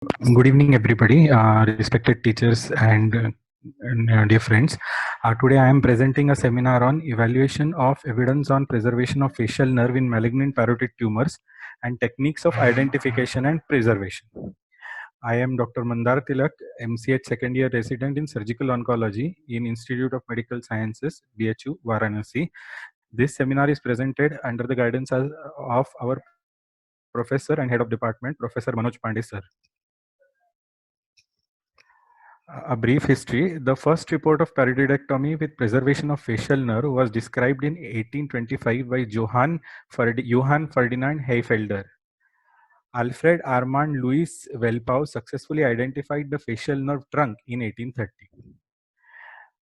Good evening, everybody, respected teachers and dear friends. Today I am presenting a seminar on evaluation of evidence on preservation of facial nerve in malignant parotid tumors and techniques of identification and preservation. I am Dr. Mandar Tilak, MCH second year resident in surgical oncology in Institute of Medical Sciences, BHU, Varanasi. This seminar is presented under the guidance of our Professor and Head of Department, Professor Manoj Pandey, sir. A brief history. The first report of parodidectomy with preservation of facial nerve was described in 1825 by Johann Ferdinand Heifelder. Alfred Armand Louis Welpau successfully identified the facial nerve trunk in 1830.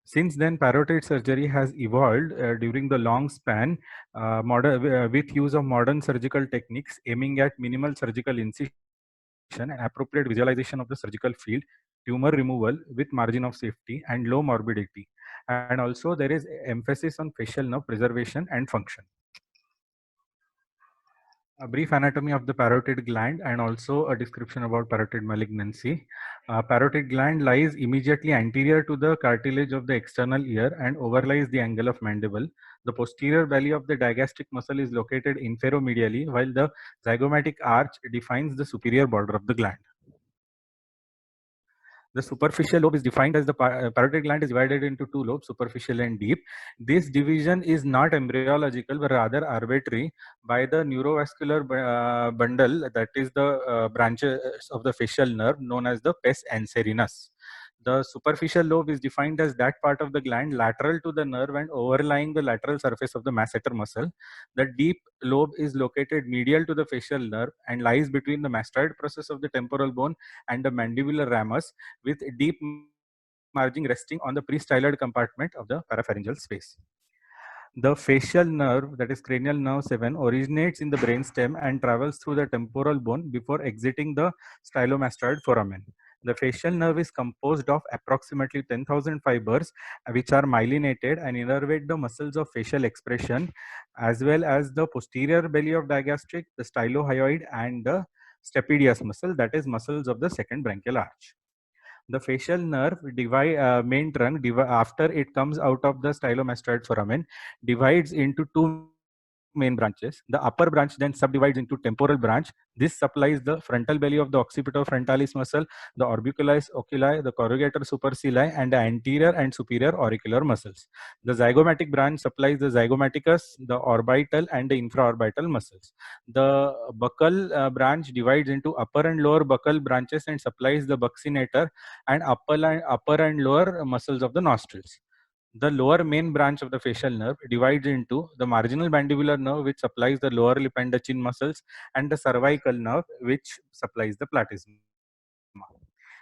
Since then, parotid surgery has evolved during the long span with use of modern surgical techniques aiming at minimal surgical incision and appropriate visualization of the surgical field, tumor removal with margin of safety and low morbidity. And also there is emphasis on facial nerve preservation and function. A brief anatomy of the parotid gland and also a description about parotid malignancy. Parotid gland lies immediately anterior to the cartilage of the external ear and overlies the angle of mandible. The posterior belly of the digastric muscle is located inferomedially, while the zygomatic arch defines the superior border of the gland. The superficial lobe is defined as the parotid gland is divided into two lobes, superficial and deep. This division is not embryological but rather arbitrary by the neurovascular bundle, that is the branches of the facial nerve known as the pes anserinus. The superficial lobe is defined as that part of the gland lateral to the nerve and overlying the lateral surface of the masseter muscle. The deep lobe is located medial to the facial nerve and lies between the mastoid process of the temporal bone and the mandibular ramus, with deep margin resting on the pre-styloid compartment of the parapharyngeal space. The facial nerve, that is cranial nerve 7, originates in the brainstem and travels through the temporal bone before exiting the stylomastoid foramen. The facial nerve is composed of approximately 10,000 fibers which are myelinated and innervate the muscles of facial expression, as well as the posterior belly of digastric, the stylohyoid and the stapedius muscle, that is muscles of the second branchial arch. The facial nerve main trunk after it comes out of the stylomastoid foramen divides into two main branches. The upper branch then subdivides into temporal branch. This supplies the frontal belly of the occipitofrontalis muscle, the orbicularis oculi, the corrugator supercilii, and the anterior and superior auricular muscles. The zygomatic branch supplies the zygomaticus, the orbital, and the infraorbital muscles. The buccal branch divides into upper and lower buccal branches and supplies the buccinator and upper and lower muscles of the nostrils. The lower main branch of the facial nerve divides into the marginal mandibular nerve, which supplies the lower lip and the chin muscles, and the cervical nerve, which supplies the platysma.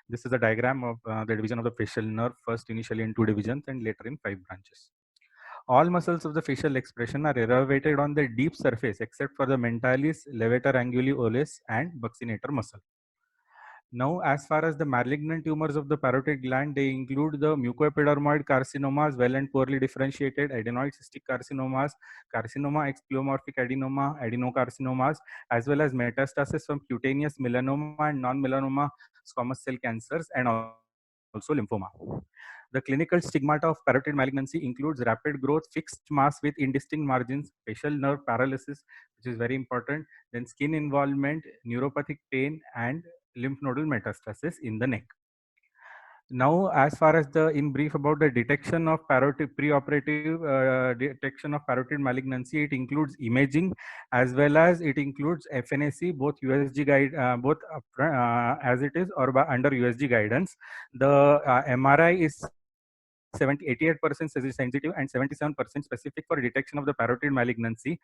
This is a diagram of the division of the facial nerve, first initially in 2 divisions and later in 5 branches. All muscles of the facial expression are innervated on the deep surface except for the mentalis, levator anguli olis, and buccinator muscle. Now, as far as the malignant tumors of the parotid gland, they include the mucoepidermoid carcinomas, well and poorly differentiated, adenoid cystic carcinomas, carcinoma ex pleomorphic adenoma, adenocarcinomas, as well as metastasis from cutaneous melanoma and non-melanoma squamous cell cancers, and also lymphoma. The clinical stigmata of parotid malignancy includes rapid growth, fixed mass with indistinct margins, facial nerve paralysis, which is very important, then skin involvement, neuropathic pain, and lymph nodal metastasis in the neck. Now, as far as in brief about the detection of preoperative detection of parotid malignancy, it includes imaging as well as it includes FNAC, both USG guide, as it is or under USG guidance. The MRI is 88% sensitive and 77% specific for detection of the parotid malignancy.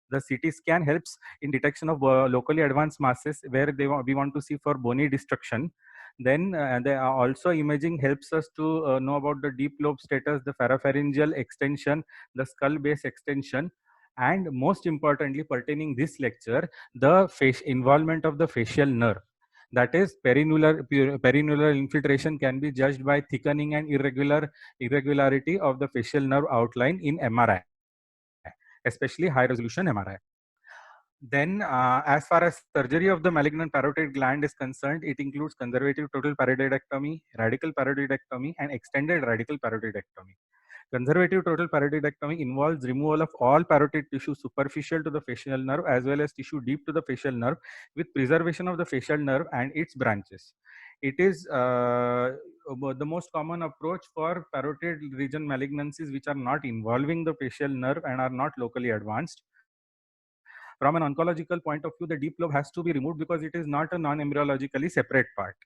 The CT scan helps in detection of locally advanced masses where we want to see for bony destruction. Then also imaging helps us to know about the deep lobe status, the parapharyngeal extension, the skull base extension, and most importantly pertaining this lecture, the involvement of the facial nerve. That is, perinular infiltration can be judged by thickening and irregularity of the facial nerve outline in MRI, especially high resolution MRI. Then, as far as surgery of the malignant parotid gland is concerned, it includes conservative total paroidectomy, radical paroidectomy, and extended radical paroidectomy. Conservative total paroidectomy involves removal of all parotid tissue superficial to the facial nerve as well as tissue deep to the facial nerve with preservation of the facial nerve and its branches. It is the most common approach for parotid region malignancies which are not involving the facial nerve and are not locally advanced. From an oncological point of view, the deep lobe has to be removed because it is not a non-embryologically separate part.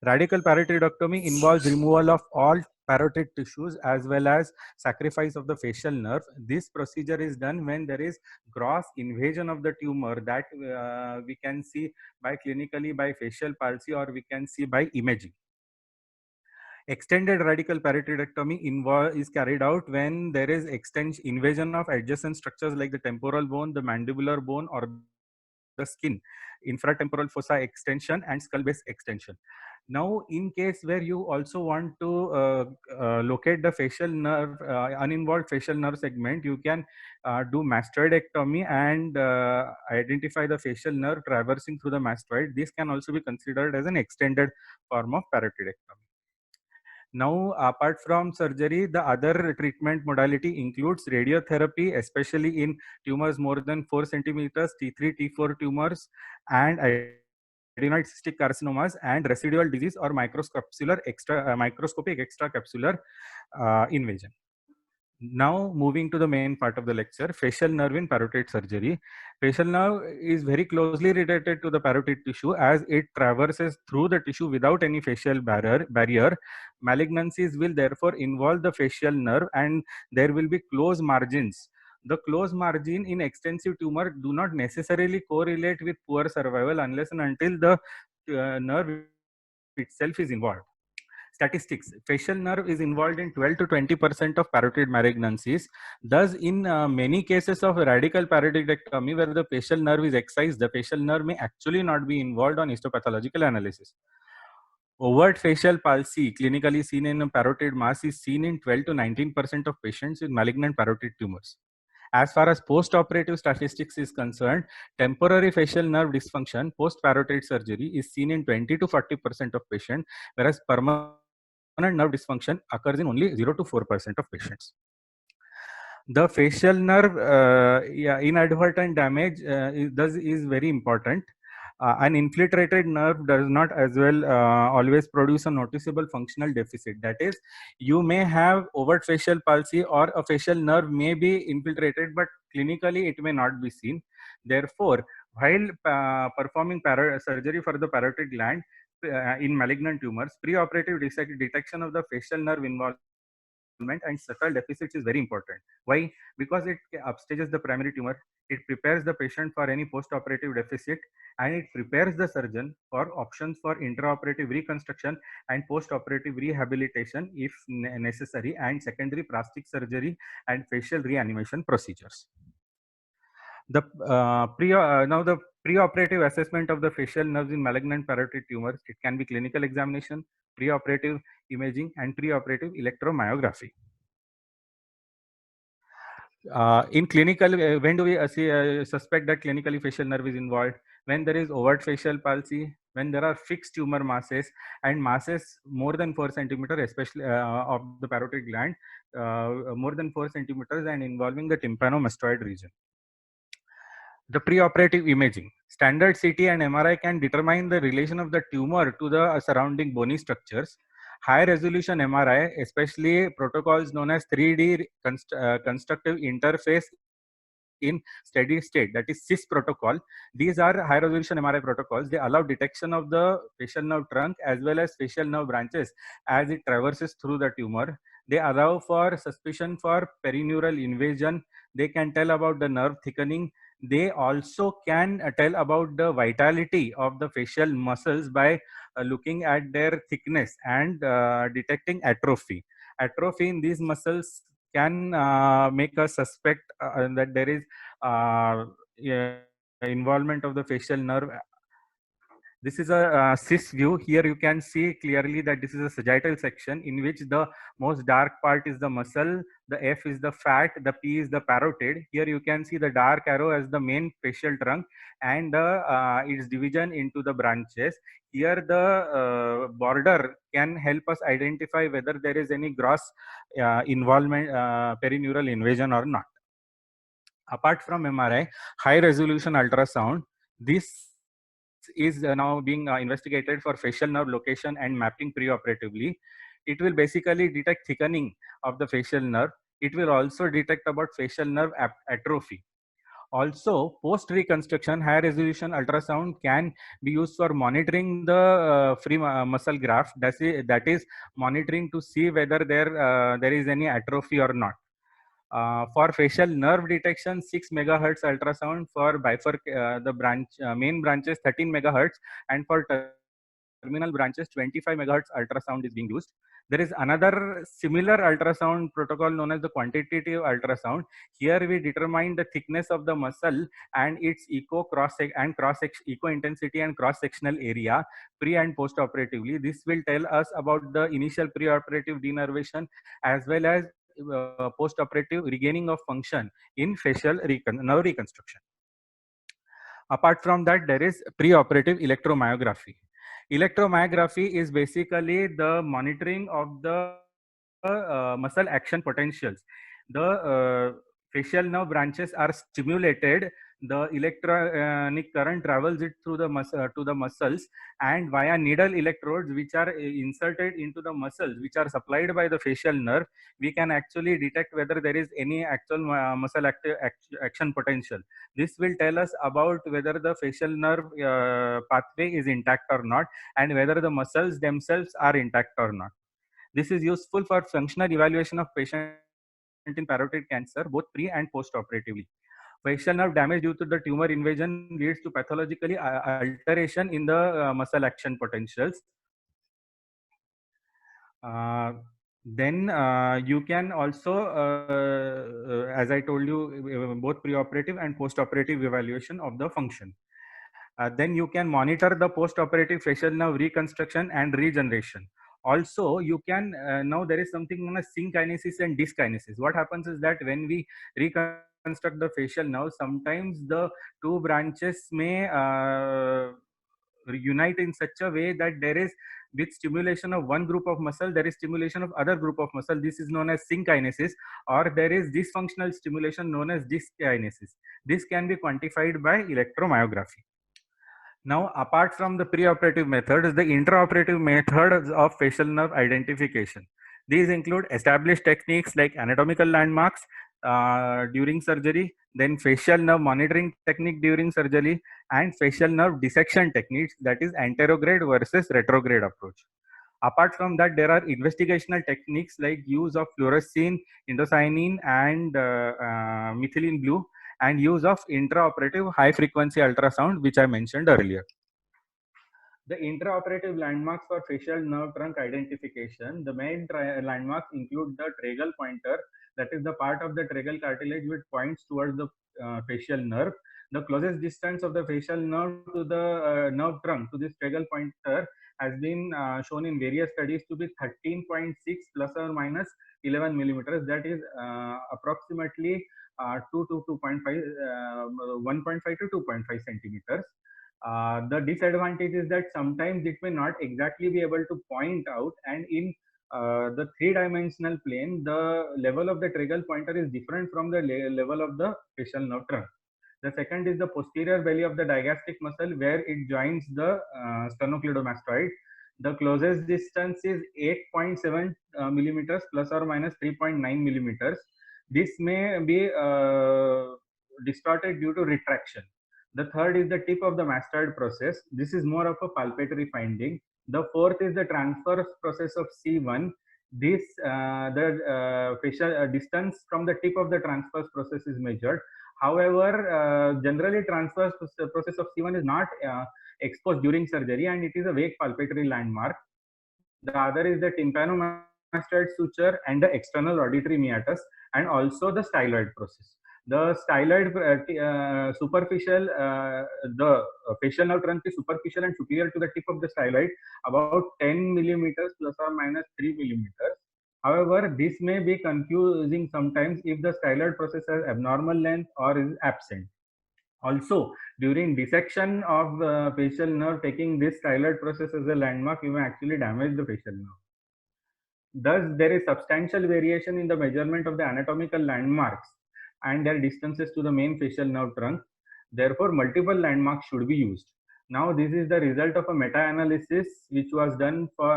Radical parotidectomy involves removal of all parotid tissues as well as sacrifice of the facial nerve. This procedure is done when there is gross invasion of the tumor that we can see by clinically by facial palsy or we can see by imaging. Extended radical parotidectomy is carried out when there is invasion of adjacent structures like the temporal bone, the mandibular bone, or the skin, infratemporal fossa extension, and skull base extension. Now, in case where you also want to locate the facial nerve, uninvolved facial nerve segment, you can do mastoidectomy and identify the facial nerve traversing through the mastoid. This can also be considered as an extended form of parotidectomy. Now, apart from surgery, the other treatment modality includes radiotherapy, especially in tumors more than 4 centimeters, T3, T4 tumors, and adenoid cystic carcinomas, and residual disease or microscopic extracapsular invasion. Now, moving to the main part of the lecture, facial nerve in parotid surgery. Facial nerve is very closely related to the parotid tissue as it traverses through the tissue without any facial barrier. Malignancies will therefore involve the facial nerve and there will be close margins. The close margin in extensive tumor do not necessarily correlate with poor survival unless and until the nerve itself is involved. Statistics: facial nerve is involved in 12 to 20% of parotid malignancies. Thus, in many cases of radical paroidectomy where the facial nerve is excised, the facial nerve may actually not be involved on histopathological analysis. Overt facial palsy, clinically seen in a parotid mass, is seen in 12 to 19% of patients with malignant parotid tumors. As far as post-operative statistics is concerned, temporary facial nerve dysfunction post-parotid surgery is seen in 20 to 40% of patients, whereas permanent nerve dysfunction occurs in only 0 to 4% of patients. The facial nerve inadvertent damage is very important. An infiltrated nerve does not as well always produce a noticeable functional deficit. That is, you may have overt facial palsy or a facial nerve may be infiltrated, but clinically it may not be seen. Therefore, while performing surgery for the parotid gland in malignant tumors, preoperative detection of the facial nerve involvement and subtle deficits is very important. Why? Because it upstages the primary tumor, it prepares the patient for any post-operative deficit, and it prepares the surgeon for options for intraoperative reconstruction and post-operative rehabilitation if necessary, and secondary plastic surgery and facial reanimation procedures. Now the preoperative assessment of the facial nerves in malignant parotid tumors, it can be clinical examination, preoperative imaging, and preoperative electromyography. In clinical, when do we suspect that clinically facial nerve is involved? When there is overt facial palsy, when there are fixed tumor masses and masses more than 4 centimeters, especially of the parotid gland, more than 4 centimeters and involving the tympanomastoid region. The preoperative imaging. Standard CT and MRI can determine the relation of the tumor to the surrounding bony structures. High resolution MRI, especially protocols known as 3D constructive interface in steady state, that is CIS protocol. These are high resolution MRI protocols. They allow detection of the facial nerve trunk as well as facial nerve branches as it traverses through the tumor. They allow for suspicion for perineural invasion. They can tell about the nerve thickening. They also can tell about the vitality of the facial muscles by looking at their thickness and detecting atrophy. Atrophy in these muscles can make us suspect that there is involvement of the facial nerve. This is a cis view. Here you can see clearly that this is a sagittal section in which the most dark part is the muscle, the F is the fat, the P is the parotid. Here you can see the dark arrow as the main facial trunk and its division into the branches. Here the border can help us identify whether there is any gross involvement, perineural invasion or not. Apart from MRI, high resolution ultrasound, this is now being investigated for facial nerve location and mapping preoperatively. It will basically detect thickening of the facial nerve. It will also detect about facial nerve atrophy. Also, post reconstruction, high resolution ultrasound can be used for monitoring the free muscle graft. That is monitoring to see whether there is any atrophy or not. For facial nerve detection, 6 megahertz ultrasound. For the main branches, 13 megahertz, and for terminal branches, 25 megahertz ultrasound is being used. There is another similar ultrasound protocol known as the quantitative ultrasound. Here we determine the thickness of the muscle and its eco intensity and cross sectional area pre and post operatively. This will tell us about the initial preoperative denervation as well as post-operative regaining of function in facial nerve reconstruction. Apart from that, there is preoperative electromyography. Electromyography is basically the monitoring of the muscle action potentials. The facial nerve branches are stimulated. The electronic current travels it through the to the muscles, and via needle electrodes which are inserted into the muscles which are supplied by the facial nerve, we can actually detect whether there is any actual muscle action potential. This will tell us about whether the facial nerve pathway is intact or not, and whether the muscles themselves are intact or not. This is useful for functional evaluation of patient in parotid cancer, both pre and post operatively. Facial nerve damage due to the tumor invasion leads to pathologically alteration in the muscle action potentials. Then you can also, as I told you, both preoperative and postoperative evaluation of the function. Then you can monitor the postoperative facial nerve reconstruction and regeneration. Also, you can now there is something known as synkinesis and dyskinesis. What happens is that when we reconstruct the facial nerve, sometimes the two branches may unite in such a way that there is, with stimulation of one group of muscle, there is stimulation of other group of muscle. This is known as synkinesis, or there is dysfunctional stimulation known as dyskinesis. This can be quantified by electromyography. Now, apart from the preoperative methods, the intraoperative methods of facial nerve identification. These include established techniques like anatomical landmarks during surgery, then facial nerve monitoring technique during surgery, and facial nerve dissection techniques, that is anterograde versus retrograde approach. Apart from that, there are investigational techniques like use of fluorescein, indocyanine, and methylene blue, and use of intraoperative high frequency ultrasound, which I mentioned earlier. The intraoperative landmarks for facial nerve trunk identification. The main landmarks include the tragal pointer, that is the part of the tragal cartilage which points towards the facial nerve. The closest distance of the facial nerve to the nerve trunk to this tragal pointer has been shown in various studies to be 13.6 plus or minus 11 millimeters. That is approximately 2 to 2.5, 1.5 to 2.5 centimeters. The disadvantage is that sometimes it may not exactly be able to point out, and in the three-dimensional plane, the level of the tragal pointer is different from the level of the facial nerve trunk. The second is the posterior belly of the digastric muscle, where it joins the sternocleidomastoid. The closest distance is 8.7 millimeters plus or minus 3.9 millimeters. This may be distorted due to retraction. The third is the tip of the mastoid process. This is more of a palpatory finding. The fourth is the transverse process of C1. This the facial distance from the tip of the transverse process is measured. However, generally transverse process of C1 is not exposed during surgery, and it is a vague palpatory landmark. The other is the tympanomastoid suture and the external auditory meatus, and also the styloid process. The styloid superficial, the facial nerve trunk is superficial and superior to the tip of the styloid, about 10 millimeters plus or minus 3 millimeters. However, this may be confusing sometimes if the styloid process has abnormal length or is absent. Also, during dissection of facial nerve, taking this styloid process as a landmark, you may actually damage the facial nerve. Thus, there is substantial variation in the measurement of the anatomical landmarks and their distances to the main facial nerve trunk. Therefore, multiple landmarks should be used. Now, this is the result of a meta-analysis which was done for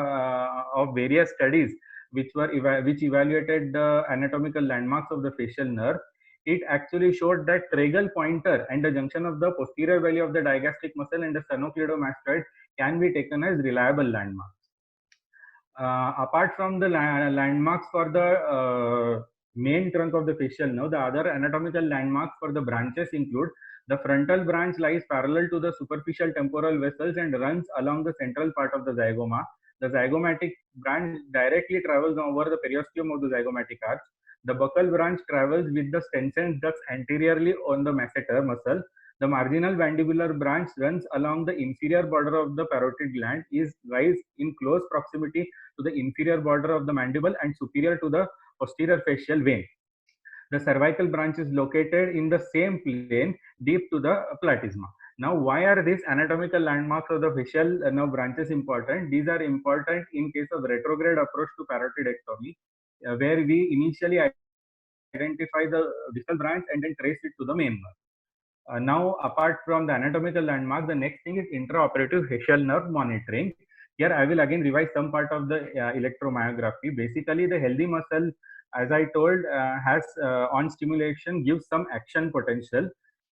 of various studies which evaluated the anatomical landmarks of the facial nerve. It actually showed that tragal pointer and the junction of the posterior valley of the digastric muscle and the sternocleidomastoid can be taken as reliable landmarks. Apart from the landmarks for the main trunk of the facial nerve, the other anatomical landmarks for the branches include the frontal branch lies parallel to the superficial temporal vessels and runs along the central part of the zygoma. The zygomatic branch directly travels over the periosteum of the zygomatic arch. The buccal branch travels with the Stenson's ducts anteriorly on the masseter muscle. The marginal mandibular branch runs along the inferior border of the parotid gland, lies in close proximity to the inferior border of the mandible and superior to the posterior facial vein. The cervical branch is located in the same plane deep to the platysma. Now, why are these anatomical landmarks of the facial nerve branches important? These are important in case of retrograde approach to parotidectomy, where we initially identify the distal branch and then trace it to the main nerve. Now, apart from the anatomical landmark, the next thing is intraoperative facial nerve monitoring. Here, I will again revise some part of the electromyography. Basically, the healthy muscle, as I told, has on stimulation gives some action potential.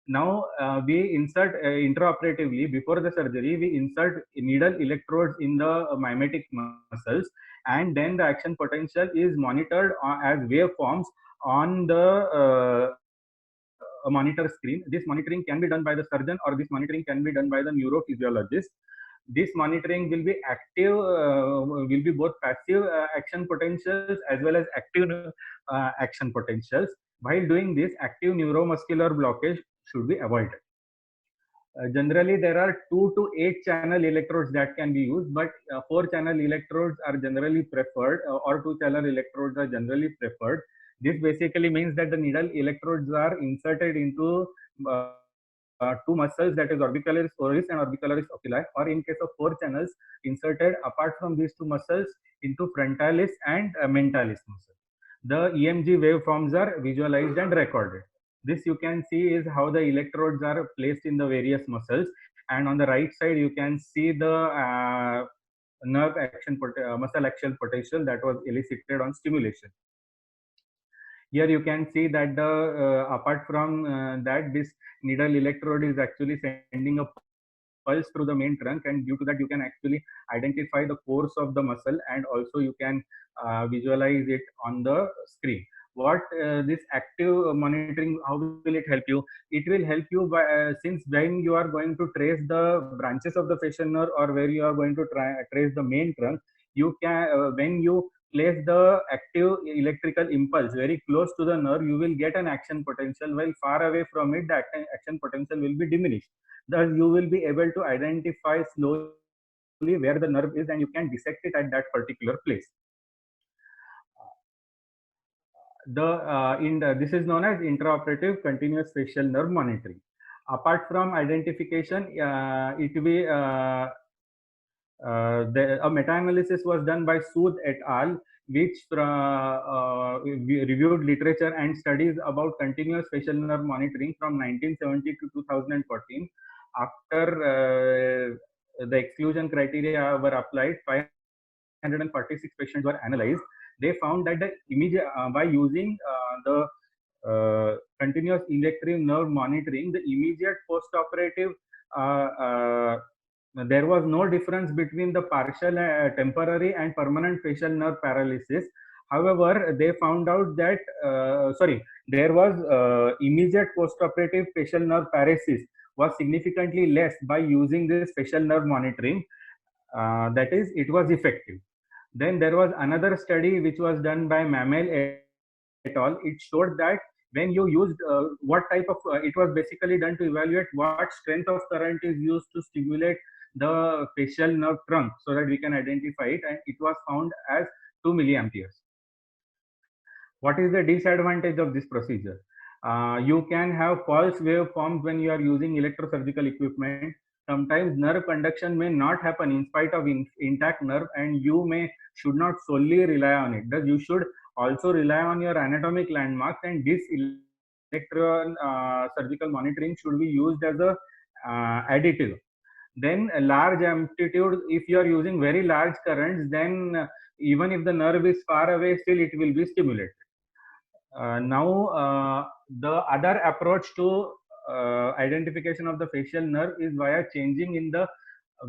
Now, we insert intraoperatively before the surgery, we insert needle electrodes in the mimetic muscles, and then the action potential is monitored as waveforms on the a monitor screen. This monitoring can be done by the surgeon or this monitoring can be done by the neurophysiologist. This monitoring will be active, will be both passive action potentials as well as active action potentials. While doing this, active neuromuscular blockage should be avoided. Generally, there are 2 to 8 channel electrodes that can be used, but 4 channel electrodes are generally preferred, or 2 channel electrodes are generally preferred. This basically means that the needle electrodes are inserted into 2 muscles, that is orbicularis oris and orbicularis oculi, or in case of 4 channels, inserted apart from these 2 muscles into frontalis and mentalis muscle. The EMG waveforms are visualized and recorded. This you can see is how the electrodes are placed in the various muscles, and on the right side you can see the nerve action muscle action potential that was elicited on stimulation. Here you can see that the apart from that, this needle electrode is actually sending a pulse through the main trunk, and due to that you can actually identify the course of the muscle, and also you can visualize it on the screen. What this active monitoring, how will it help you? It will help you by since when you are going to trace the branches of the facial nerve or where you are going to trace the main trunk, you can when you place the active electrical impulse very close to the nerve, you will get an action potential, while far away from it the action potential will be diminished. Thus you will be able to identify slowly where the nerve is and you can dissect it at that particular place. This is known as intraoperative continuous facial nerve monitoring. Apart from identification, a meta-analysis was done by Sood et al., which reviewed literature and studies about continuous facial nerve monitoring from 1970 to 2014. After the exclusion criteria were applied, 546 patients were analyzed. They found that the immediate by using the continuous electric nerve monitoring, the immediate post-operative there was no difference between the partial, temporary and permanent facial nerve paralysis. However, they found out that there was immediate post-operative facial nerve paresis was significantly less by using this facial nerve monitoring. That is, it was effective. Then there was another study which was done by Mamel et al. It showed that when you used what type of it was basically done to evaluate what strength of current is used to stimulate the facial nerve trunk so that we can identify it, and it was found as 2 milliamperes. What is the disadvantage of this procedure? You can have false waveforms when you are using electrosurgical equipment. Sometimes nerve conduction may not happen in spite of intact nerve, and you should not solely rely on it. Thus, you should also rely on your anatomic landmarks, and this electro surgical monitoring should be used as a additive. Then a large amplitude, if you are using very large currents, then even if the nerve is far away, still it will be stimulated. Now, the other approach to identification of the facial nerve is via changing in the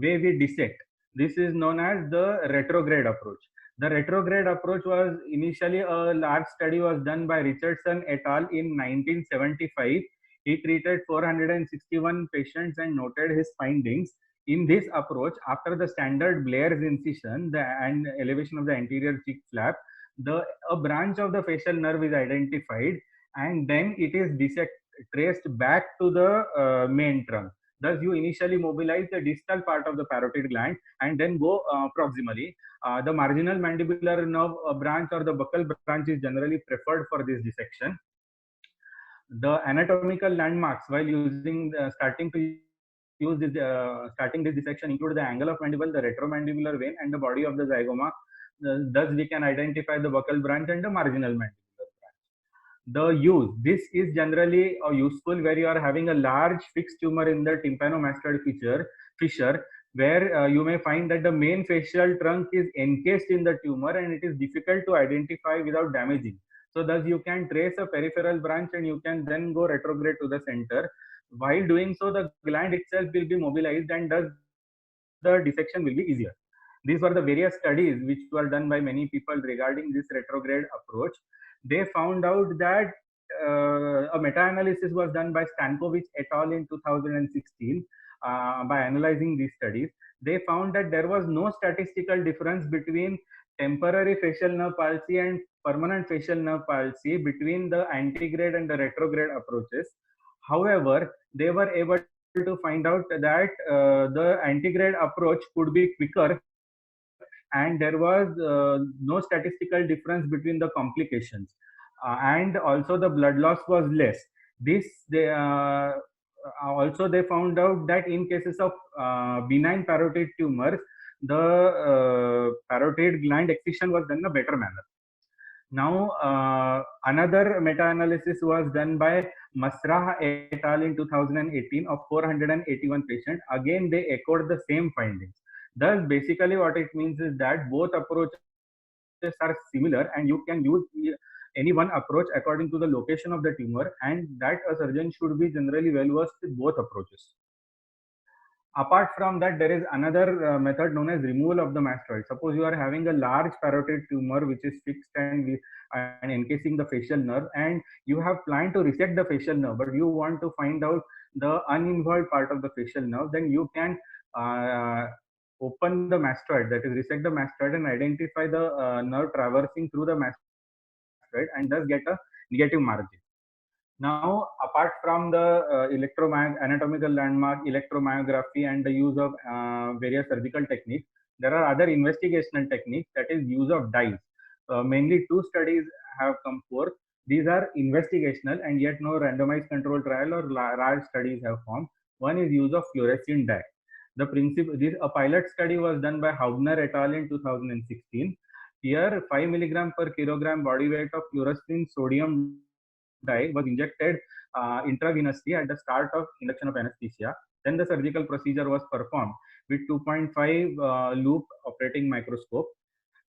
way we dissect. This is known as the retrograde approach. The retrograde approach was initially a large study was done by Richardson et al. In 1975. He treated 461 patients and noted his findings. In this approach, after the standard Blair's incision and elevation of the anterior cheek flap, a branch of the facial nerve is identified, and then it is traced back to the main trunk. Thus, you initially mobilize the distal part of the parotid gland and then go proximally. The marginal mandibular nerve branch or the buccal branch is generally preferred for this dissection. The anatomical landmarks while using starting this dissection include the angle of mandible, the retromandibular vein, and the body of the zygoma. Thus, we can identify the buccal branch and the marginal mandibular branch. The use, this is generally useful where you are having a large fixed tumor in the tympanomastoid fissure, where you may find that the main facial trunk is encased in the tumor and it is difficult to identify without damaging. So thus you can trace a peripheral branch and you can then go retrograde to the center. While doing so, the gland itself will be mobilized and thus the dissection will be easier. These were the various studies which were done by many people regarding this retrograde approach. They found out that a meta-analysis was done by Stankovic et al. In 2016 by analyzing these studies. They found that there was no statistical difference between temporary facial nerve palsy and permanent facial nerve palsy between the antegrade and the retrograde approaches. However, they were able to find out that the antegrade approach could be quicker and there was no statistical difference between the complications, and also the blood loss was less. Also they found out that in cases of benign parotid tumors, the parotid gland excision was done in a better manner. Now, another meta-analysis was done by Masrah et al. In 2018 of 481 patients. Again, they echoed the same findings. Thus, basically what it means is that both approaches are similar and you can use any one approach according to the location of the tumor, and that a surgeon should be generally well versed with both approaches. Apart from that, there is another method known as removal of the mastoid. Suppose you are having a large parotid tumor which is fixed and encasing the facial nerve, and you have planned to resect the facial nerve, but you want to find out the uninvolved part of the facial nerve, then you can open the mastoid, that is resect the mastoid and identify the nerve traversing through the mastoid and thus get a negative margin. Now, apart from the anatomical landmark, electromyography, and the use of various surgical techniques, there are other investigational techniques, that is use of dyes. Mainly two studies have come forth. These are investigational and yet no randomized control trial or large studies have formed. One is use of fluorescein dye. The principle, a pilot study was done by Haubner et al. In 2016. Here, 5 milligram per kilogram body weight of fluorescein sodium dye was injected intravenously at the start of induction of anesthesia. Then the surgical procedure was performed with 2.5 loop operating microscope.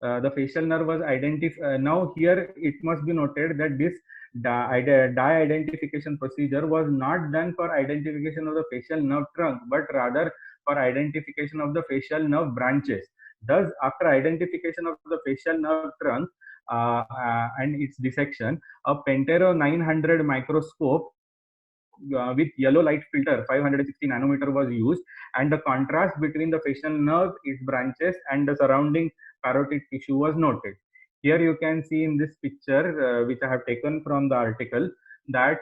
The facial nerve was identified. Now here it must be noted that this dye identification procedure was not done for identification of the facial nerve trunk, but rather for identification of the facial nerve branches. Thus, after identification of the facial nerve trunk and its dissection, a Pentero 900 microscope with yellow light filter 560 nanometer was used, and the contrast between the facial nerve, its branches, and the surrounding parotid tissue was noted. Here you can see in this picture, which I have taken from the article, that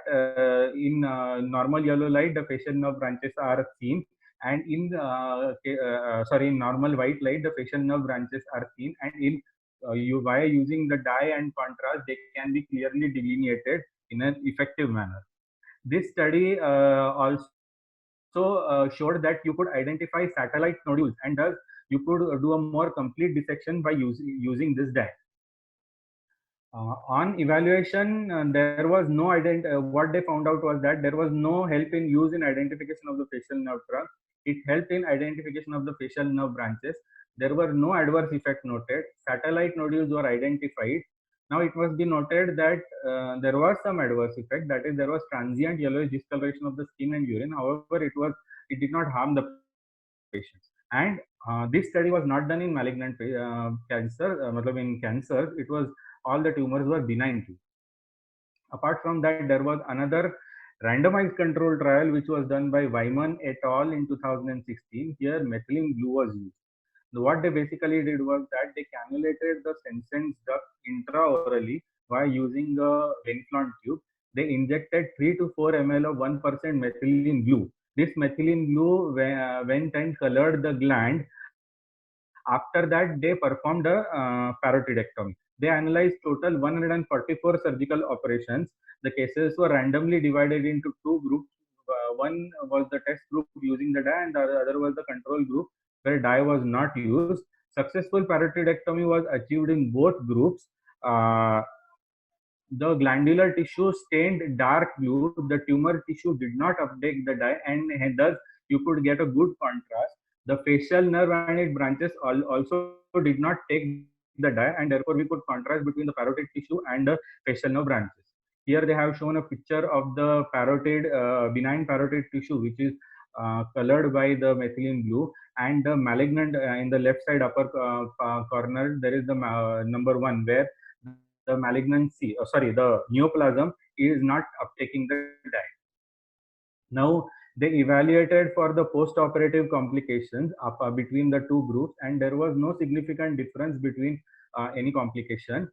in normal yellow light the facial nerve branches are seen, and in in normal white light the facial nerve branches are seen, and in by using the dye and contrast they can be clearly delineated in an effective manner. This study also showed that you could identify satellite nodules, and thus you could do a more complete dissection by using this dye. On evaluation, there was no what they found out was that there was no help in use in identification of the facial nerve trunk. It helped in identification of the facial nerve branches. There were no adverse effect noted. Satellite nodules were identified. Now it must be noted that there was some adverse effect. That is, there was transient yellowish discoloration of the skin and urine. However, it did not harm the patients. And this study was not done in malignant cancer. In cancer, it was all the tumors were benign too. Apart from that, there was another randomized control trial which was done by Wyman et al. In 2016. Here, methylene blue was used. What they basically did was that they cannulated the Sensence duct intraorally by using a Venflon tube. They injected 3 to 4 ml of 1% methylene blue. This methylene blue went and colored the gland. After that, they performed a parotidectomy. They analyzed total 144 surgical operations. The cases were randomly divided into two groups. One was the test group using the dye, and the other was the control group where dye was not used. Successful parotidectomy was achieved in both groups. Uh, the glandular tissue stained dark blue. The tumor tissue did not uptake the dye, and thus you could get a good contrast. The facial nerve and its branches also did not take the dye, and therefore we could contrast between the parotid tissue and the facial nerve branches. Here they have shown a picture of the parotid, benign parotid tissue, which is colored by the methylene blue, and the malignant in the left side upper corner. There is the number one where the malignancy, the neoplasm is not uptaking the dye. Now, they evaluated for the post-operative complications between the two groups, and there was no significant difference between any complication.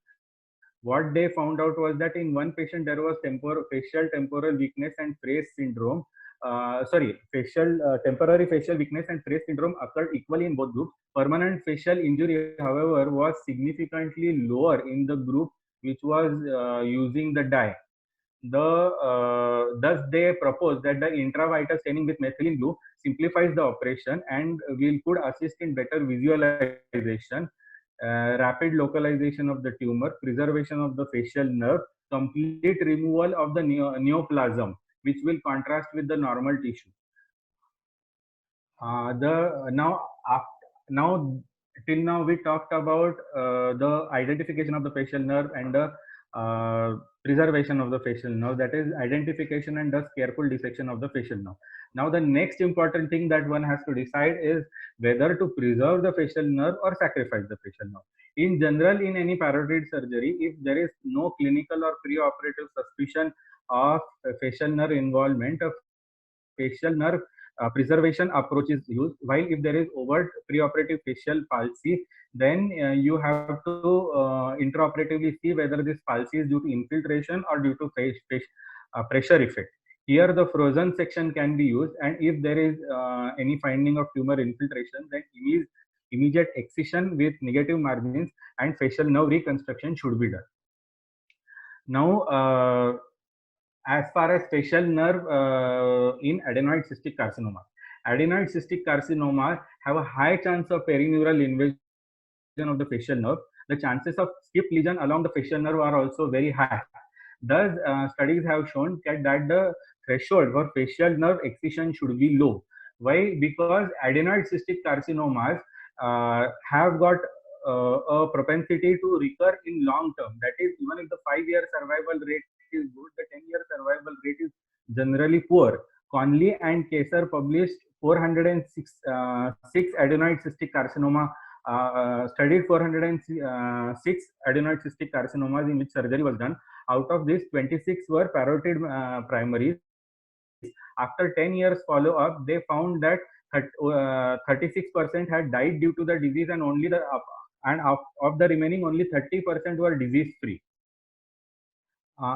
What they found out was that in one patient there was facial temporal weakness and Fraze syndrome. Temporary facial weakness and Fraze syndrome occurred equally in both groups. Permanent facial injury, however, was significantly lower in the group which was using the dye. Thus they propose that the intravitreal staining with methylene blue simplifies the operation and could assist in better visualization, rapid localization of the tumor, preservation of the facial nerve, complete removal of the neoplasm, which will contrast with the normal tissue. The now till now we talked about the identification of the facial nerve and the preservation of the facial nerve, that is identification and thus careful dissection of the facial nerve. Now the next important thing that one has to decide is whether to preserve the facial nerve or sacrifice the facial nerve. In general, in any parotid surgery, if there is no clinical or preoperative suspicion of facial nerve involvement, a facial nerve preservation approach is used. While if there is overt preoperative facial palsy, then you have to intraoperatively see whether this palsy is due to infiltration or due to pressure effect. Here the frozen section can be used, and if there is any finding of tumor infiltration, then immediate excision with negative margins and facial nerve reconstruction should be done. Now, as far as facial nerve in adenoid cystic carcinoma. Adenoid cystic carcinoma have a high chance of perineural invasion of the facial nerve. The chances of skip lesion along the facial nerve are also very high. Thus, studies have shown that the threshold for facial nerve excision should be low. Why? Because adenoid cystic carcinomas have got a propensity to recur in long term. That is, even if the 5-year survival rate is good, the 10-year survival rate is generally poor. Conley and Kaiser published 406 adenoid cystic carcinoma studied 406 adenoid cystic carcinomas in which surgery was done. Out of this, 26 were parotid primaries. After 10 years follow-up, they found that 36% had died due to the disease, and of the remaining, only 30% were disease-free.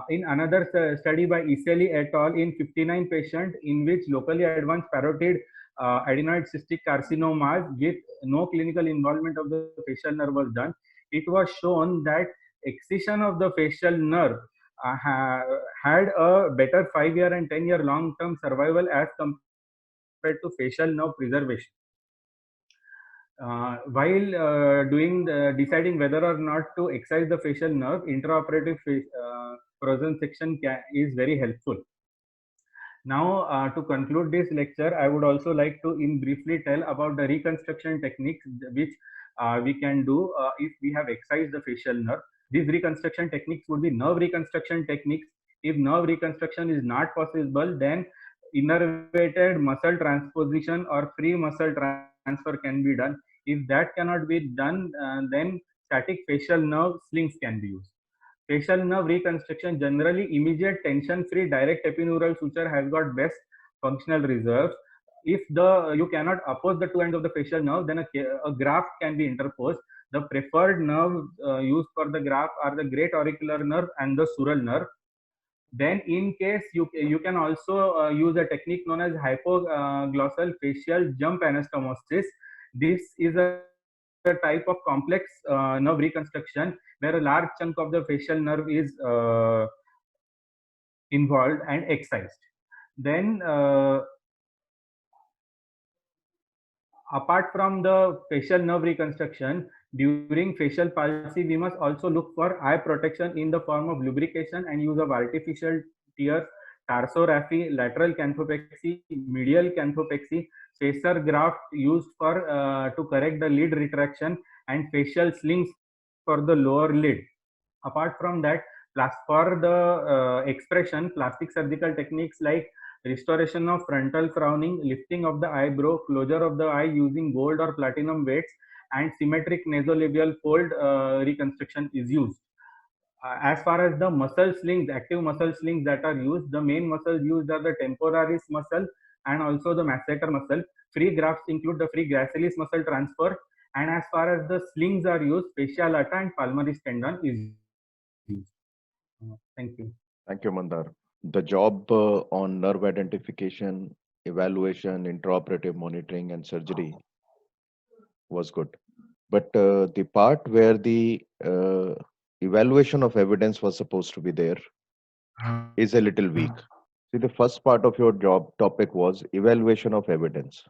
In another study by Iseli et al. In 59 patients in which locally advanced parotid adenoid cystic carcinomas with no clinical involvement of the facial nerve was done, it was shown that excision of the facial nerve had a better 5-year and 10-year long-term survival as compared to facial nerve preservation. While deciding whether or not to excise the facial nerve, intraoperative frozen section is very helpful. Now, to conclude this lecture, I would also like to in briefly tell about the reconstruction techniques which we can do if we have excised the facial nerve. These reconstruction techniques would be nerve reconstruction techniques. If nerve reconstruction is not possible, then innervated muscle transposition or free muscle transfer can be done. If that cannot be done, then static facial nerve slings can be used. Facial nerve reconstruction, generally immediate tension-free direct epidural suture has got best functional reserves. If you cannot oppose the two ends of the facial nerve, then a graft can be interposed. The preferred nerves used for the graft are the great auricular nerve and the sural nerve. Then in case you can also use a technique known as hypoglossal facial jump anastomosis. This is a type of complex nerve reconstruction where a large chunk of the facial nerve is involved and excised. Then apart from the facial nerve reconstruction, during facial palsy, we must also look for eye protection in the form of lubrication and use of artificial tears, tarsorrhaphy, lateral canthopexy, medial canthopexy, facer graft used for to correct the lid retraction, and facial slings for the lower lid. Apart from that, for the expression, plastic surgical techniques like restoration of frontal frowning, lifting of the eyebrow, closure of the eye using gold or platinum weights, and symmetric nasolabial fold reconstruction is used. As far as the muscle slings, active muscle slings that are used, the main muscles used are the temporaris muscle and also the masseter muscle. Free grafts include the free gracilis muscle transfer. And as far as the slings are used, fascia lata and palmaris tendon is used. Thank you. Thank you, Mandar. The job on nerve identification, evaluation, intraoperative monitoring, and surgery was good. But the part where the evaluation of evidence was supposed to be there is a little weak. See, the first part of your job topic was evaluation of evidence.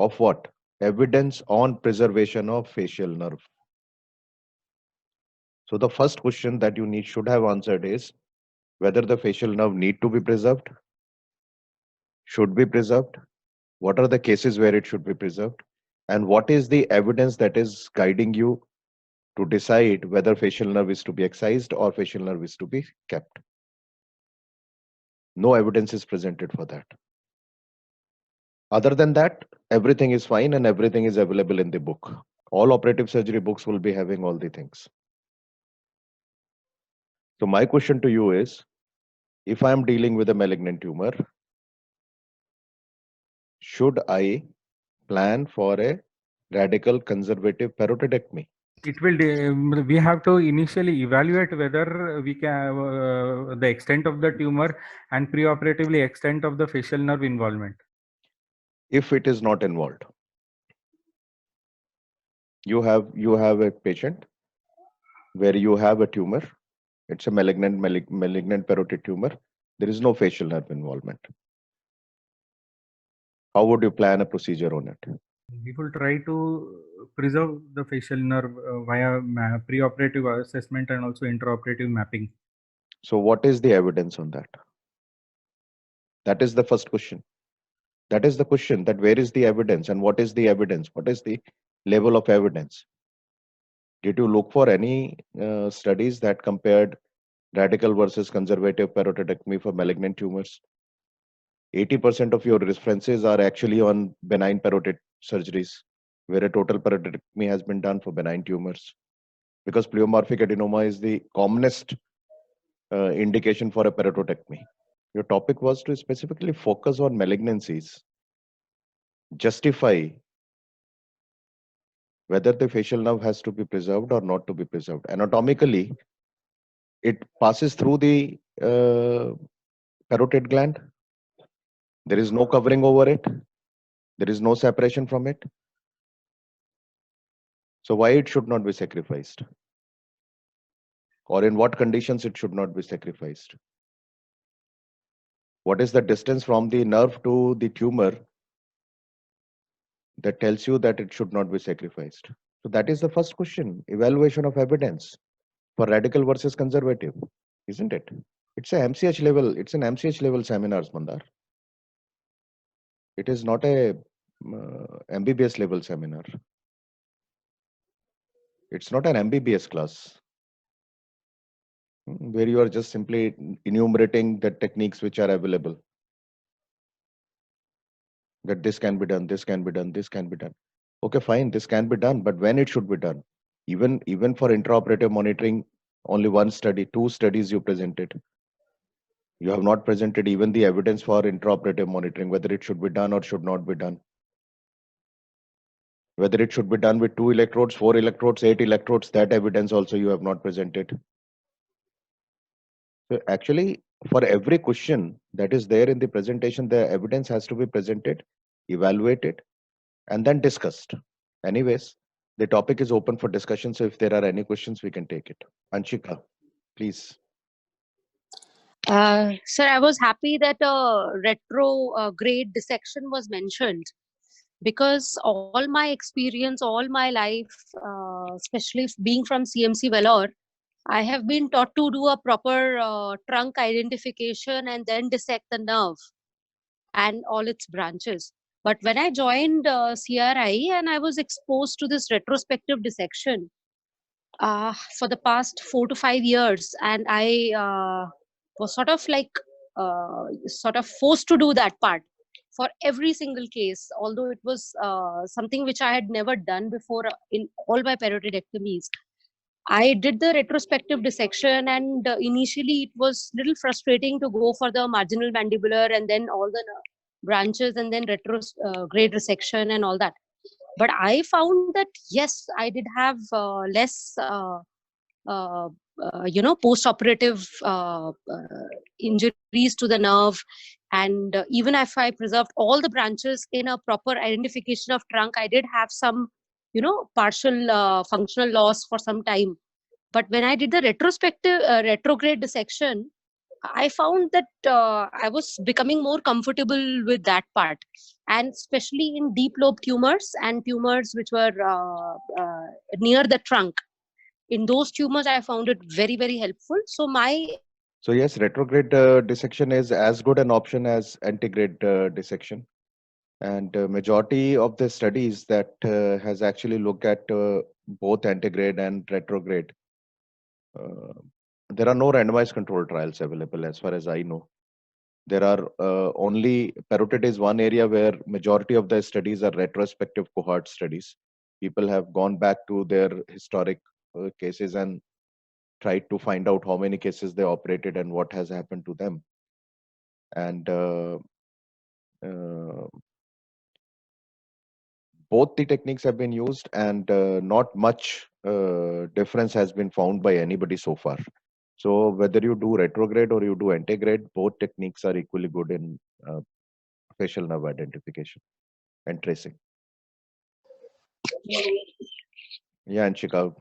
Of what? Evidence on preservation of facial nerve. So the first question that you need should have answered is whether the facial nerve need to be preserved, should be preserved, what are the cases where it should be preserved, and what is the evidence that is guiding you to decide whether facial nerve is to be excised or facial nerve is to be kept. No evidence is presented for that. Other than that, everything is fine and everything is available in the book. All operative surgery books will be having all the things. So my question to you is, if I am dealing with a malignant tumor, should I plan for a radical conservative parotidectomy? It will we have to initially evaluate whether we can the extent of the tumor and preoperatively extent of the facial nerve involvement. If it is not involved, you have a patient where you have a tumor, it's a malignant parotid tumor, there is no facial nerve involvement. How would you plan a procedure on it? We will try to preserve the facial nerve via preoperative assessment and also intraoperative mapping. So what is the evidence on that? That is the first question. That is the question, that where is the evidence and what is the evidence? What is the level of evidence? Did you look for any studies that compared radical versus conservative parotidectomy for malignant tumors? 80% of your references are actually on benign parotid surgeries, where a total parotidectomy has been done for benign tumors. Because pleomorphic adenoma is the commonest indication for a parotidectomy. Your topic was to specifically focus on malignancies, justify whether the facial nerve has to be preserved or not to be preserved. Anatomically, It passes through the parotid gland. There is no covering over it. There is no separation from it. So why it should not be sacrificed? Or in what conditions it should not be sacrificed? What is the distance from the nerve to the tumor that tells you that it should not be sacrificed? So that is the first question, evaluation of evidence for radical versus conservative, isn't it? It's a MCH level, it's an MCH level seminars, Mandar. It is not a MBBS level seminar. It's not an MBBS class where you are just simply enumerating the techniques which are available. That this can be done, this can be done, this can be done. Okay, fine, this can be done, but when it should be done? Even for intraoperative monitoring, only one study, 2 studies you presented. You have not presented even the evidence for intraoperative monitoring, whether it should be done or should not be done. Whether it should be done with 2 electrodes, 4 electrodes, 8 electrodes, that evidence also you have not presented. So actually, for every question that is there in the presentation, the evidence has to be presented, evaluated, and then discussed. Anyways, the topic is open for discussion. So if there are any questions, we can take it. Anshika, please. Sir, I was happy that retrograde dissection was mentioned, because all my experience, all my life, especially being from CMC Vellore, I have been taught to do a proper trunk identification and then dissect the nerve and all its branches. But when I joined CRI and I was exposed to this retrospective dissection for the past 4 to 5 years, and I was sort of like forced to do that part for every single case, although it was something which I had never done before in all my parotidectomies. I did the retrospective dissection, and initially it was a little frustrating to go for the marginal mandibular and then all the branches and then retrograde resection and all that. But I found that yes, I did have less post-operative injuries to the nerve, and even if I preserved all the branches in a proper identification of trunk, I did have some partial functional loss for some time. But when I did the retrospective retrograde dissection, I found that I was becoming more comfortable with that part, and especially in deep lobe tumors and tumors which were near the trunk. In those tumors, I found it very, very helpful. So yes, retrograde dissection is as good an option as antegrade dissection. And majority of the studies that has actually looked at both antegrade and retrograde, there are no randomized control trials available as far as I know. There are only parotid is one area where majority of the studies are retrospective cohort studies. People have gone back to their historic cases and tried to find out how many cases they operated and what has happened to them. And both the techniques have been used, and not much difference has been found by anybody so far. So whether you do retrograde or you do antegrade, both techniques are equally good in facial nerve identification and tracing. Yeah, Anshika,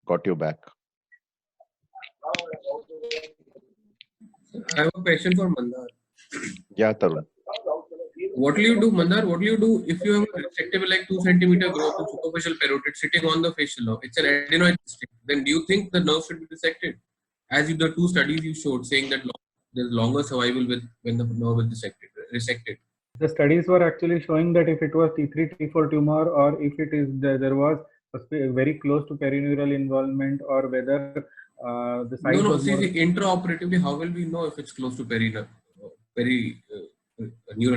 got you back. I have a question for Mandar. Yeah, Tarun. What will you do, Mandar? What will you do if you have a resectable like 2 centimeter growth of superficial parotid sitting on the facial nerve? It's an adenoid district. Then do you think the nerve should be dissected? As the 2 studies you showed saying that there's longer survival when the nerve is resected. The studies were actually showing that if it was T3, T4 tumor, or if it is there was very close to perineural involvement, or whether the size was see, intraoperatively, how will we know if it's close to perineural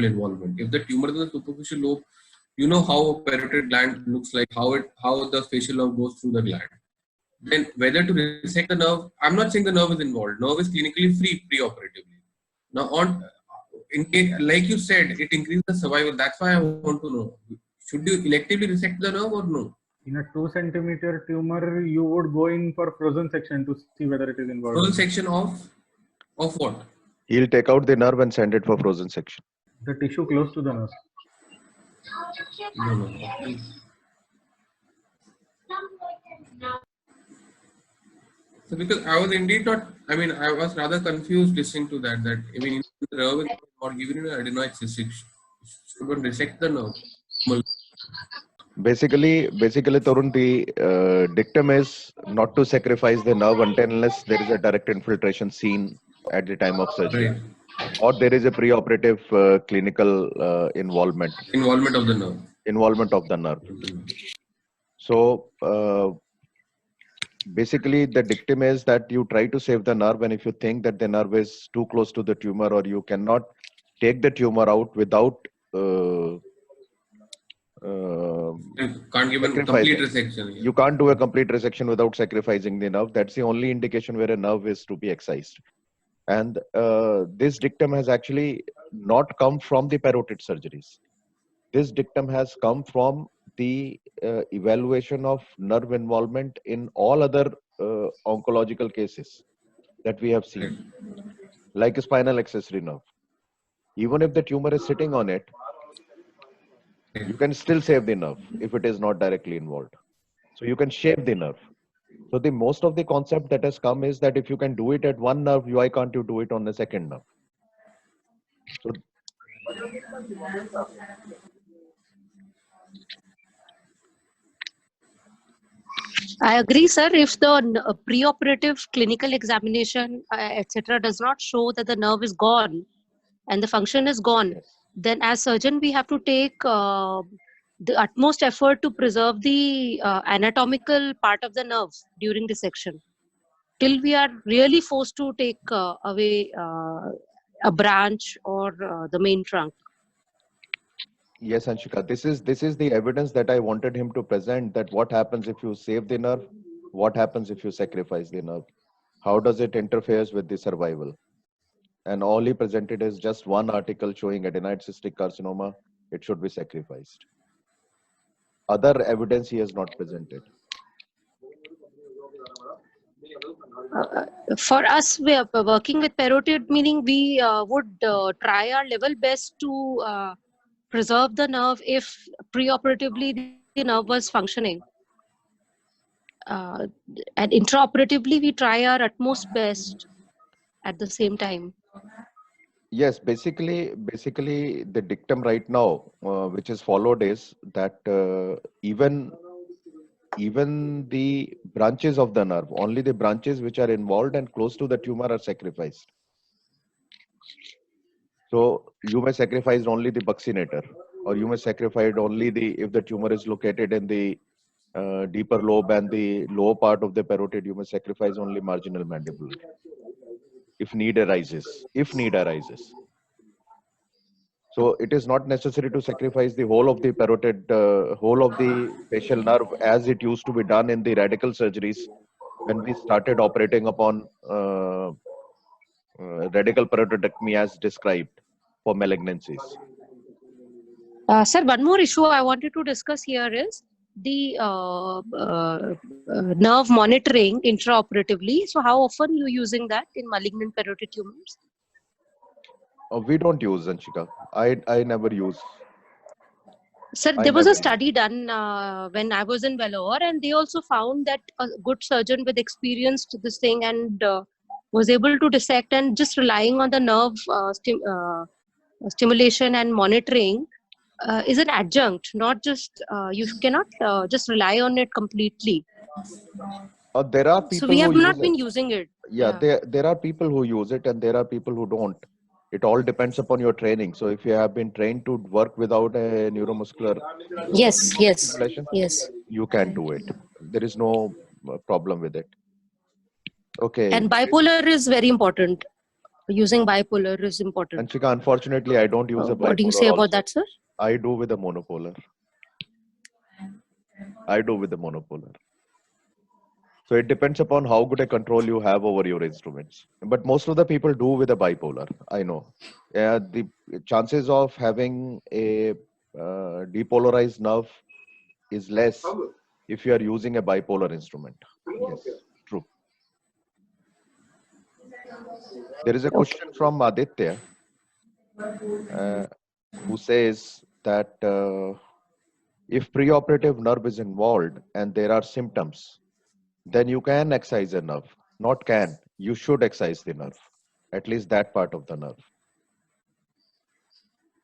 involvement? If the tumor is in the superficial lobe, you know how a parotid gland looks like, how the facial nerve goes through the gland. Then whether to resect the nerve, I'm not saying the nerve is involved. Nerve is clinically free preoperatively. Now like you said, it increases the survival. That's why I want to know, should you electively resect the nerve or no? In a 2 centimeter tumor, you would go in for frozen section to see whether it is involved. Frozen section of what? He'll take out the nerve and send it for frozen section. The tissue close to the nerve. No. So because I was indeed not, I mean, I was rather confused listening to that. That I mean, the nerve is not given in an adenoid cystic. Should one resect the nerve? Basically, Tarun, the dictum is not to sacrifice the nerve unless there is a direct infiltration seen at the time of surgery, Right. or there is a preoperative clinical involvement Involvement of the nerve. So basically, the dictum is that you try to save the nerve, and if you think that the nerve is too close to the tumor, or you cannot take the tumor out without You can't give a complete resection. You can't do a complete resection without sacrificing the nerve. That's the only indication where a nerve is to be excised. And this dictum has actually not come from the parotid surgeries. This dictum has come from the evaluation of nerve involvement in all other oncological cases that we have seen, like a spinal accessory nerve. Even if the tumor is sitting on it, you can still save the nerve if it is not directly involved. So you can shape the nerve. So the most of the concept that has come is that if you can do it at one nerve, why can't you do it on the second nerve? So I agree, sir. If the preoperative clinical examination, etc., does not show that the nerve is gone and the function is gone, then as surgeon we have to take the utmost effort to preserve the anatomical part of the nerve during dissection, till we are really forced to take away a branch or the main trunk. yes, Anshika, this is the evidence that I wanted him to present, that what happens if you save the nerve, what happens if you sacrifice the nerve, how does it interferes with the survival. And all he presented is just one article showing adenoid cystic carcinoma, it should be sacrificed. Other evidence he has not presented. For us, we are working with parotid, meaning we would try our level best to preserve the nerve if preoperatively the nerve was functioning. And intraoperatively, we try our utmost best at the same time. Yes, basically the dictum right now, which is followed, is that even the branches of the nerve, only the branches which are involved and close to the tumor are sacrificed. So you may sacrifice only the buccinator, or you may sacrifice only if the tumor is located in the deeper lobe and the lower part of the parotid, you may sacrifice only marginal mandibular if need arises. So it is not necessary to sacrifice the whole of the parotid, whole of the facial nerve as it used to be done in the radical surgeries when we started operating upon radical parotidectomy as described for malignancies. Sir, one more issue I wanted to discuss here is the nerve monitoring intraoperatively. So how often you using that in malignant parotid tumors? We don't use, Anshika. I never use. Sir, there was a study done when I was in Vellore, and they also found that a good surgeon with experience to this thing and was able to dissect, and just relying on the nerve stimulation and monitoring is an adjunct, not just you cannot just rely on it completely. There are people so we have who not use been it. using it. Yeah, there are people who use it and there are people who don't. It all depends upon your training. So if you have been trained to work without a neuromuscular stimulation, you can do it. There is no problem with it. Okay. And bipolar is very important. Using bipolar is important. Anshika, unfortunately, I don't use a bipolar. What do you say about that, sir? I do with a monopolar. So it depends upon how good a control you have over your instruments. But most of the people do with a bipolar, I know. The chances of having a depolarized nerve is less if you are using a bipolar instrument. Yes, true. There is a question from Aditya who says that if preoperative nerve is involved and there are symptoms, then you can excise a nerve. Not can, you should excise the nerve, at least that part of the nerve.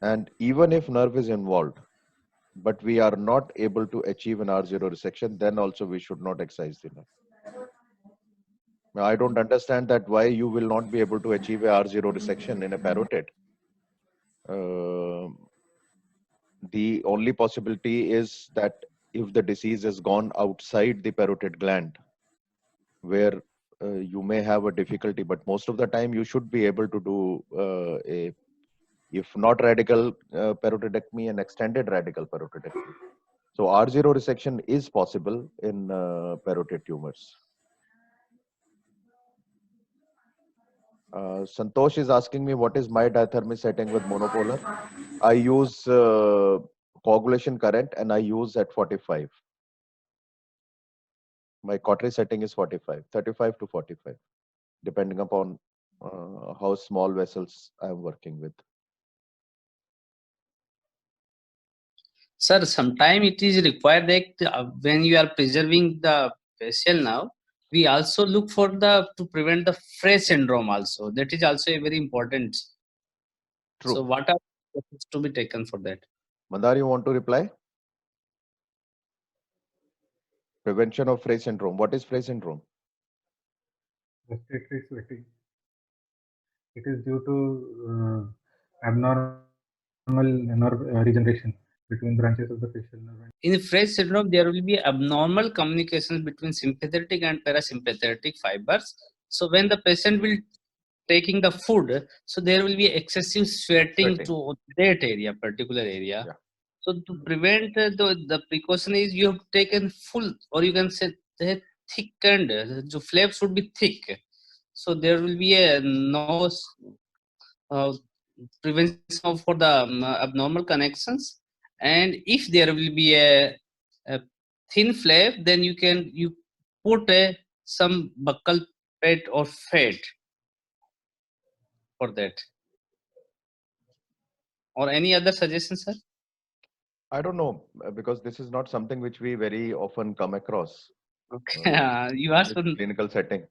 And even if nerve is involved, but we are not able to achieve an R0 resection, then also we should not excise the nerve. Now, I don't understand that why you will not be able to achieve a R0 resection in a parotid. The only possibility is that if the disease has gone outside the parotid gland, where you may have a difficulty, but most of the time you should be able to do if not radical parotidectomy, an extended radical parotidectomy. So R0 resection is possible in parotid tumors. Santosh is asking me what is my diathermy setting with monopolar. I use coagulation current and I use at 45. My cautery setting is 45, 35 to 45, depending upon how small vessels I am working with. Sir, sometime it is required that when you are preserving the facial now, we also look for to prevent the Frey syndrome also. That is also a very important. True. So what are steps to be taken for that? Mandar, you want to reply? Prevention of Frey syndrome. What is Frey syndrome? Respiratory sweating. It is due to abnormal nerve regeneration between branches of the facial nerve. In Frey syndrome, there will be abnormal communications between sympathetic and parasympathetic fibers. So when the patient will taking the food, so there will be excessive sweating to that area, particular area. Yeah. So to prevent the precaution is you have taken full, or you can say thickened. The flap should be thick. So there will be a no prevention for the abnormal connections. And if there will be a thin flap, then you put some buccal pad or fat for that. Or any other suggestions, sir? I don't know, because this is not something which we very often come across. Okay, you asked for clinical setting.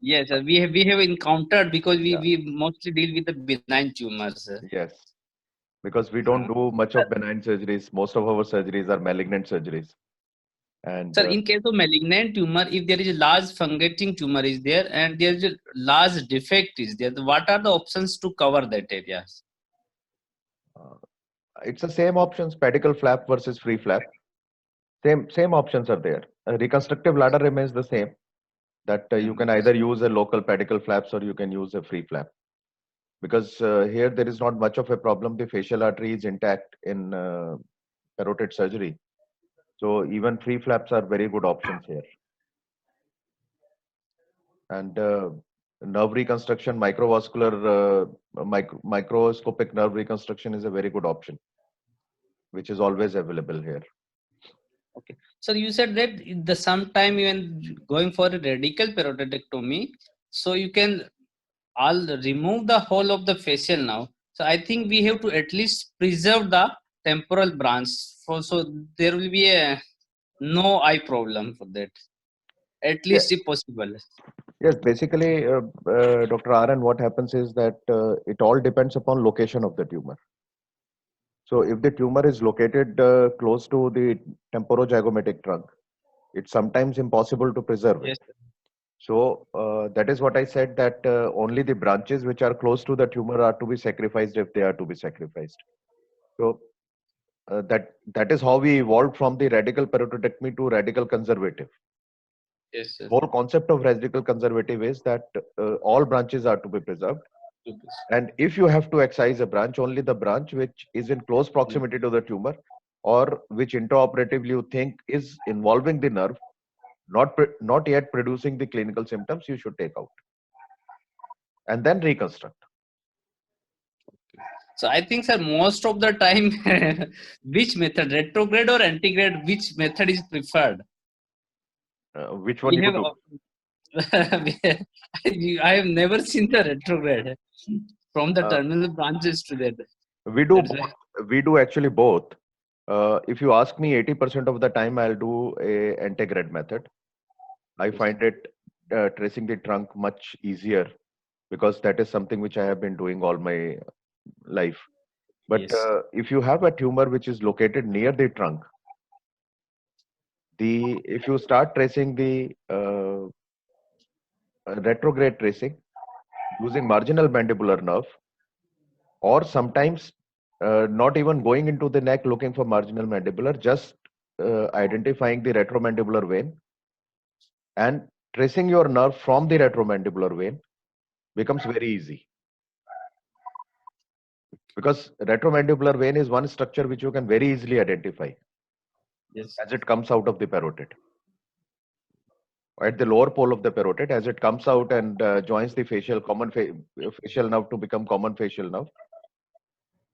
Yes, sir. We have encountered, because we mostly deal with the benign tumors. Yes, because we don't do much of benign surgeries. Most of our surgeries are malignant surgeries. And sir, in case of malignant tumor, if there is a large fungating tumor is there and there is a large defect is there, what are the options to cover that area? It's the same options: pedicle flap versus free flap. Same options are there. A reconstructive ladder remains the same. That you can either use a local pedicle flaps or you can use a free flap. Because here there is not much of a problem. The facial artery is intact in parotid surgery. So even free flaps are very good options here. And nerve reconstruction, microvascular, microscopic nerve reconstruction is a very good option, which is always available here. Okay. So you said that sometime even going for a radical parotidectomy, so you can remove the whole of the facial now. So I think we have to at least preserve the temporal branch, so there will be no eye problem for that, at least if possible. Yes, basically, Dr. Aran, what happens is that it all depends upon location of the tumor. So if the tumor is located close to the temporozygomatic trunk, it's sometimes impossible to preserve it. So that is what I said, that only the branches which are close to the tumor are to be sacrificed if they are to be sacrificed. So that is how we evolved from the radical parotidectomy to radical conservative. Yes, sir. Whole concept of radical conservative is that all branches are to be preserved. And if you have to excise a branch, only the branch which is in close proximity to the tumor, or which intraoperatively you think is involving the nerve, not yet producing the clinical symptoms, you should take out and then reconstruct. So I think, sir, most of the time, which method, retrograde or antegrade, which method is preferred? Which one We you have, do? I have never seen the retrograde from the Uh, terminal branches to that. we do That's why. both. We do actually both. If you ask me, 80% of the time I'll do a antegrade method. I find it tracing the trunk much easier because that is something which I have been doing all my life. But Yes. if you have a tumor which is located near the trunk, if you start tracing the retrograde tracing using marginal mandibular nerve, or sometimes not even going into the neck looking for marginal mandibular, just identifying the retromandibular vein and tracing your nerve from the retromandibular vein becomes very easy, because retromandibular vein is one structure which you can very easily identify Yes. as it comes out of the parotid. At the lower pole of the parotid, as it comes out and joins the facial facial nerve to become common facial nerve.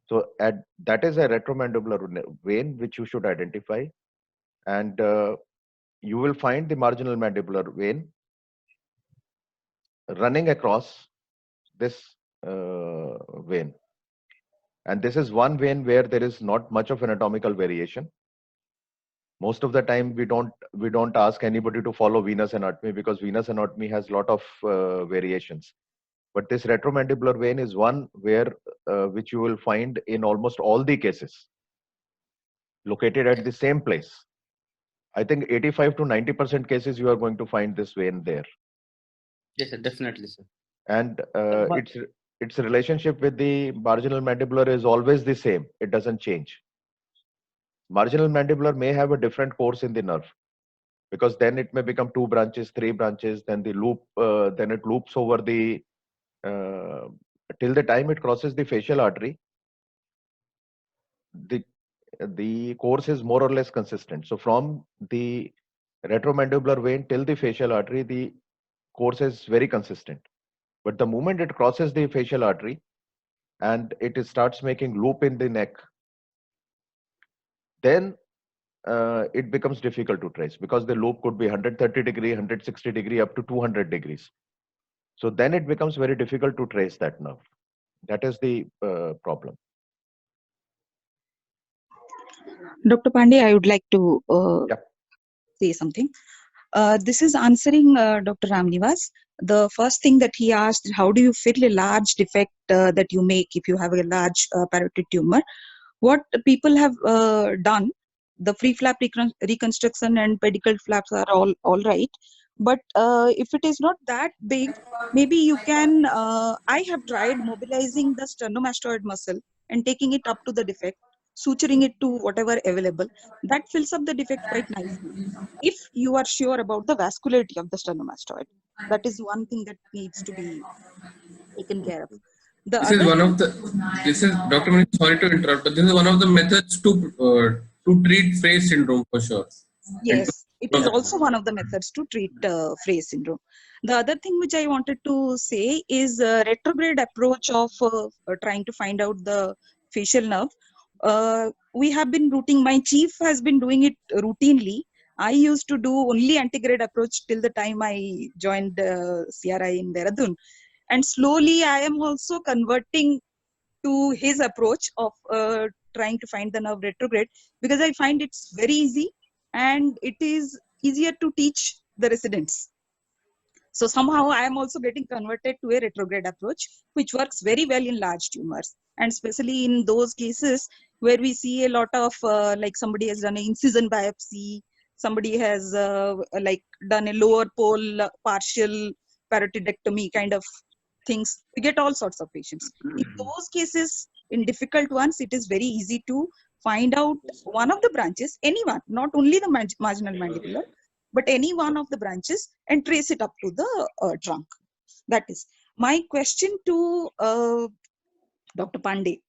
So that is a retromandibular vein which you should identify, and you will find the marginal mandibular vein running across this vein. And this is one vein where there is not much of anatomical variation. Most of the time we don't ask anybody to follow venous anatomy, because venous anatomy has a lot of variations. But this retromandibular vein is one where which you will find in almost all the cases located at the same place. I think 85 to 90% cases you are going to find this vein there. Yes, sir, definitely, sir. And But its relationship with the marginal mandibular is always the same. It doesn't change. Marginal mandibular may have a different course in the nerve, because then it may become 2 branches, 3 branches, then the loop, then it loops over the till the time it crosses the facial artery. The course is more or less consistent. So from the retromandibular vein till the facial artery, the course is very consistent. But the moment it crosses the facial artery and it starts making loop in the neck, then it becomes difficult to trace, because the loop could be 130 degree, 160 degree, up to 200 degrees. So then it becomes very difficult to trace that nerve. That is the problem. Dr. Pandey, I would like to Yeah. say something. This is answering Dr. Ramnivas. The first thing that he asked, how do you fill a large defect that you make if you have a large parotid tumor? What people have done, the free flap reconstruction and pedicle flaps are all right. But if it is not that big, maybe you can, I have tried mobilizing the sternomastoid muscle and taking it up to the defect, suturing it to whatever available. That fills up the defect quite nicely, if you are sure about the vascularity of the sternomastoid. That is one thing that needs to be taken care of. The This is other one thing, of the. This is Dr. Manish, sorry to interrupt, but this is one of the methods to treat Frey syndrome for sure. yes, it is also one of the methods to treat Frey syndrome. The other thing which I wanted to say is retrograde approach of trying to find out the facial nerve. We have been routing, my chief has been doing it routinely. I used to do only antegrade approach till the time I joined CRI in Dehradun. And slowly I am also converting to his approach of trying to find the nerve retrograde, because I find it's very easy and it is easier to teach the residents. So somehow I am also getting converted to a retrograde approach, which works very well in large tumors, and especially in those cases where we see a lot of like somebody has done an incision biopsy, somebody has like done a lower pole partial parotidectomy kind of things. We get all sorts of patients. In those cases, in difficult ones, it is very easy to find out one of the branches, anyone, not only the marginal mandibular, but any one of the branches, and trace it up to the trunk. That is my question to Dr. Pandey.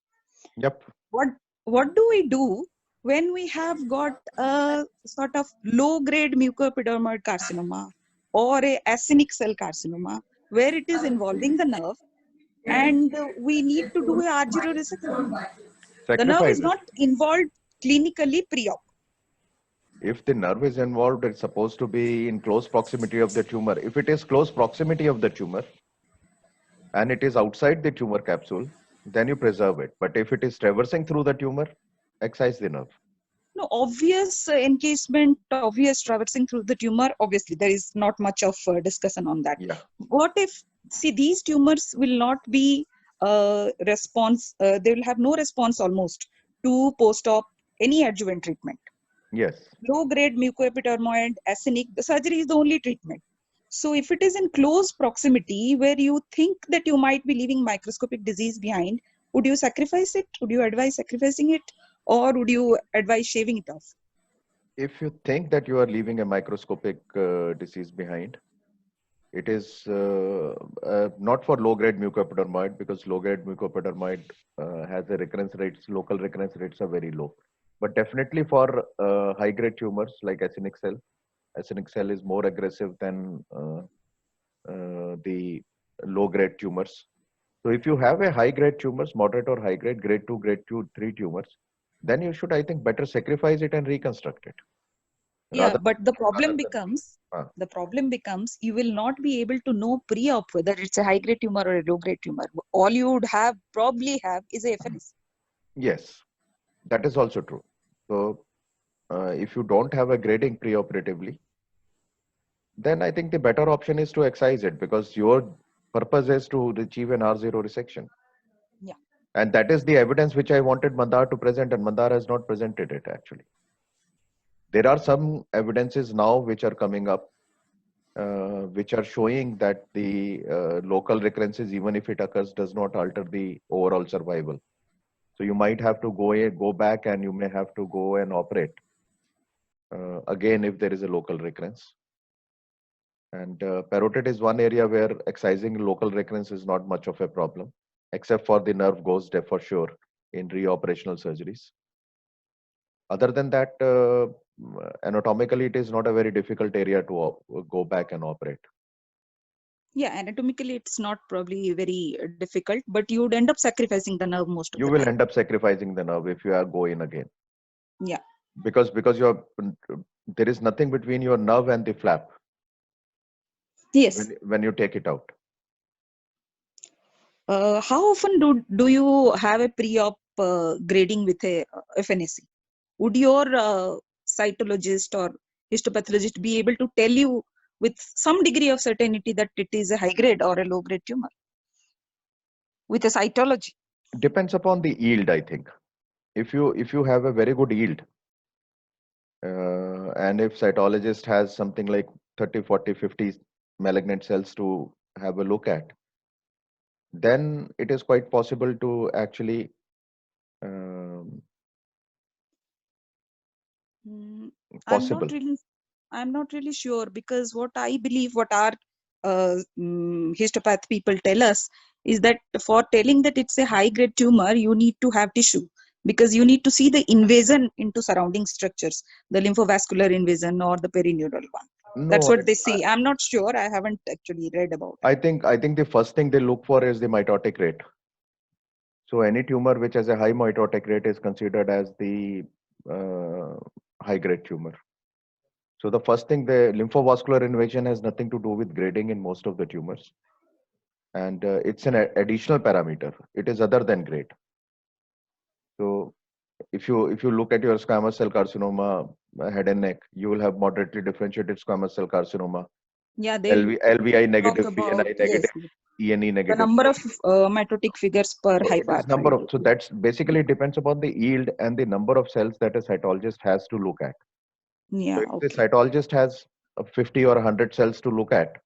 Yep. What do we do when we have got a sort of low-grade mucoepidermoid carcinoma or a acinic cell carcinoma where it is involving the nerve, and we need to do a R0 resection? The nerve is Sacrifice. not involved clinically pre-op. If the nerve is involved, it's supposed to be in close proximity of the tumor. If it is close proximity of the tumor and it is outside the tumor capsule, then you preserve it. But if it is traversing through the tumor, excise the nerve. No, obvious encasement, obvious traversing through the tumor, obviously there is not much of discussion on that. Yeah. What if, see, these tumors will not be response, they will have no response almost to post-op any adjuvant treatment. Yes. Low grade mucoepidermoid, acinic, the surgery is the only treatment. So if it is in close proximity where you think that you might be leaving microscopic disease behind, would you sacrifice it? Would you advise sacrificing it? Or would you advise shaving it off? If you think that you are leaving a microscopic disease behind, it is not for low-grade mucoepidermoid, because low-grade mucoepidermoid has a recurrence rates, local recurrence rates are very low. But definitely for high-grade tumors like acinic cell. Acinic cell is more aggressive than the low-grade tumors. So if you have a high-grade tumors, moderate or high-grade, grade 2, grade 2, 3 tumors, then you should, I think, better sacrifice it and reconstruct it. Yeah, but the problem becomes, uh, you will not be able to know pre-op whether it's a high-grade tumor or a low-grade tumor. All you would probably have is a FNS. Yes, that is also true. So if you don't have a grading preoperatively, then I think the better option is to excise it, because your purpose is to achieve an R0 resection. Yeah. And that is the evidence which I wanted Mandar to present, and Mandar has not presented it actually. There are some evidences now which are coming up, which are showing that the local recurrences, even if it occurs, does not alter the overall survival. So you might have to go back, and you may have to go and operate again if there is a local recurrence. And parotid is one area where excising local recurrence is not much of a problem, except for the nerve goes deaf for sure in reoperational surgeries. Other than that, anatomically, it is not a very difficult area to go back and operate. Yeah, anatomically, it's not probably very difficult, but you would end up sacrificing the nerve most of You the will time. end up sacrificing the nerve if you are going again. Yeah. Because there is nothing between your nerve and the flap. Yes. When you take it out. How often do you have a pre-op grading with a FNAC? Would your cytologist or histopathologist be able to tell you with some degree of certainty that it is a high grade or a low grade tumor with a cytology? Depends upon the yield, I think. If you have a very good yield, and if cytologist has something like 30, 40, 50 malignant cells to have a look at, then it is quite possible to actually possible. I'm not really sure, because what I believe, what our histopath people tell us is that for telling that it's a high grade tumor, you need to have tissue, because you need to see the invasion into surrounding structures, the lymphovascular invasion or the perineural one. No, that's what they say. I'm not sure. I haven't actually read about it. I think the first thing they look for is the mitotic rate. So any tumor which has a high mitotic rate is considered as the high grade tumor. So the first thing, the lymphovascular invasion has nothing to do with grading in most of the tumors. And it's an additional parameter. It is other than grade. So if you look at your squamous cell carcinoma head and neck, you will have moderately differentiated squamous cell carcinoma. Yeah, LVI negative, PNI negative, yes, ENE negative. The number of mitotic figures per hyperthyroid. So that's basically depends upon the yield and the number of cells that a cytologist has to look at. Yeah, so if the cytologist has 50 or 100 cells to look at,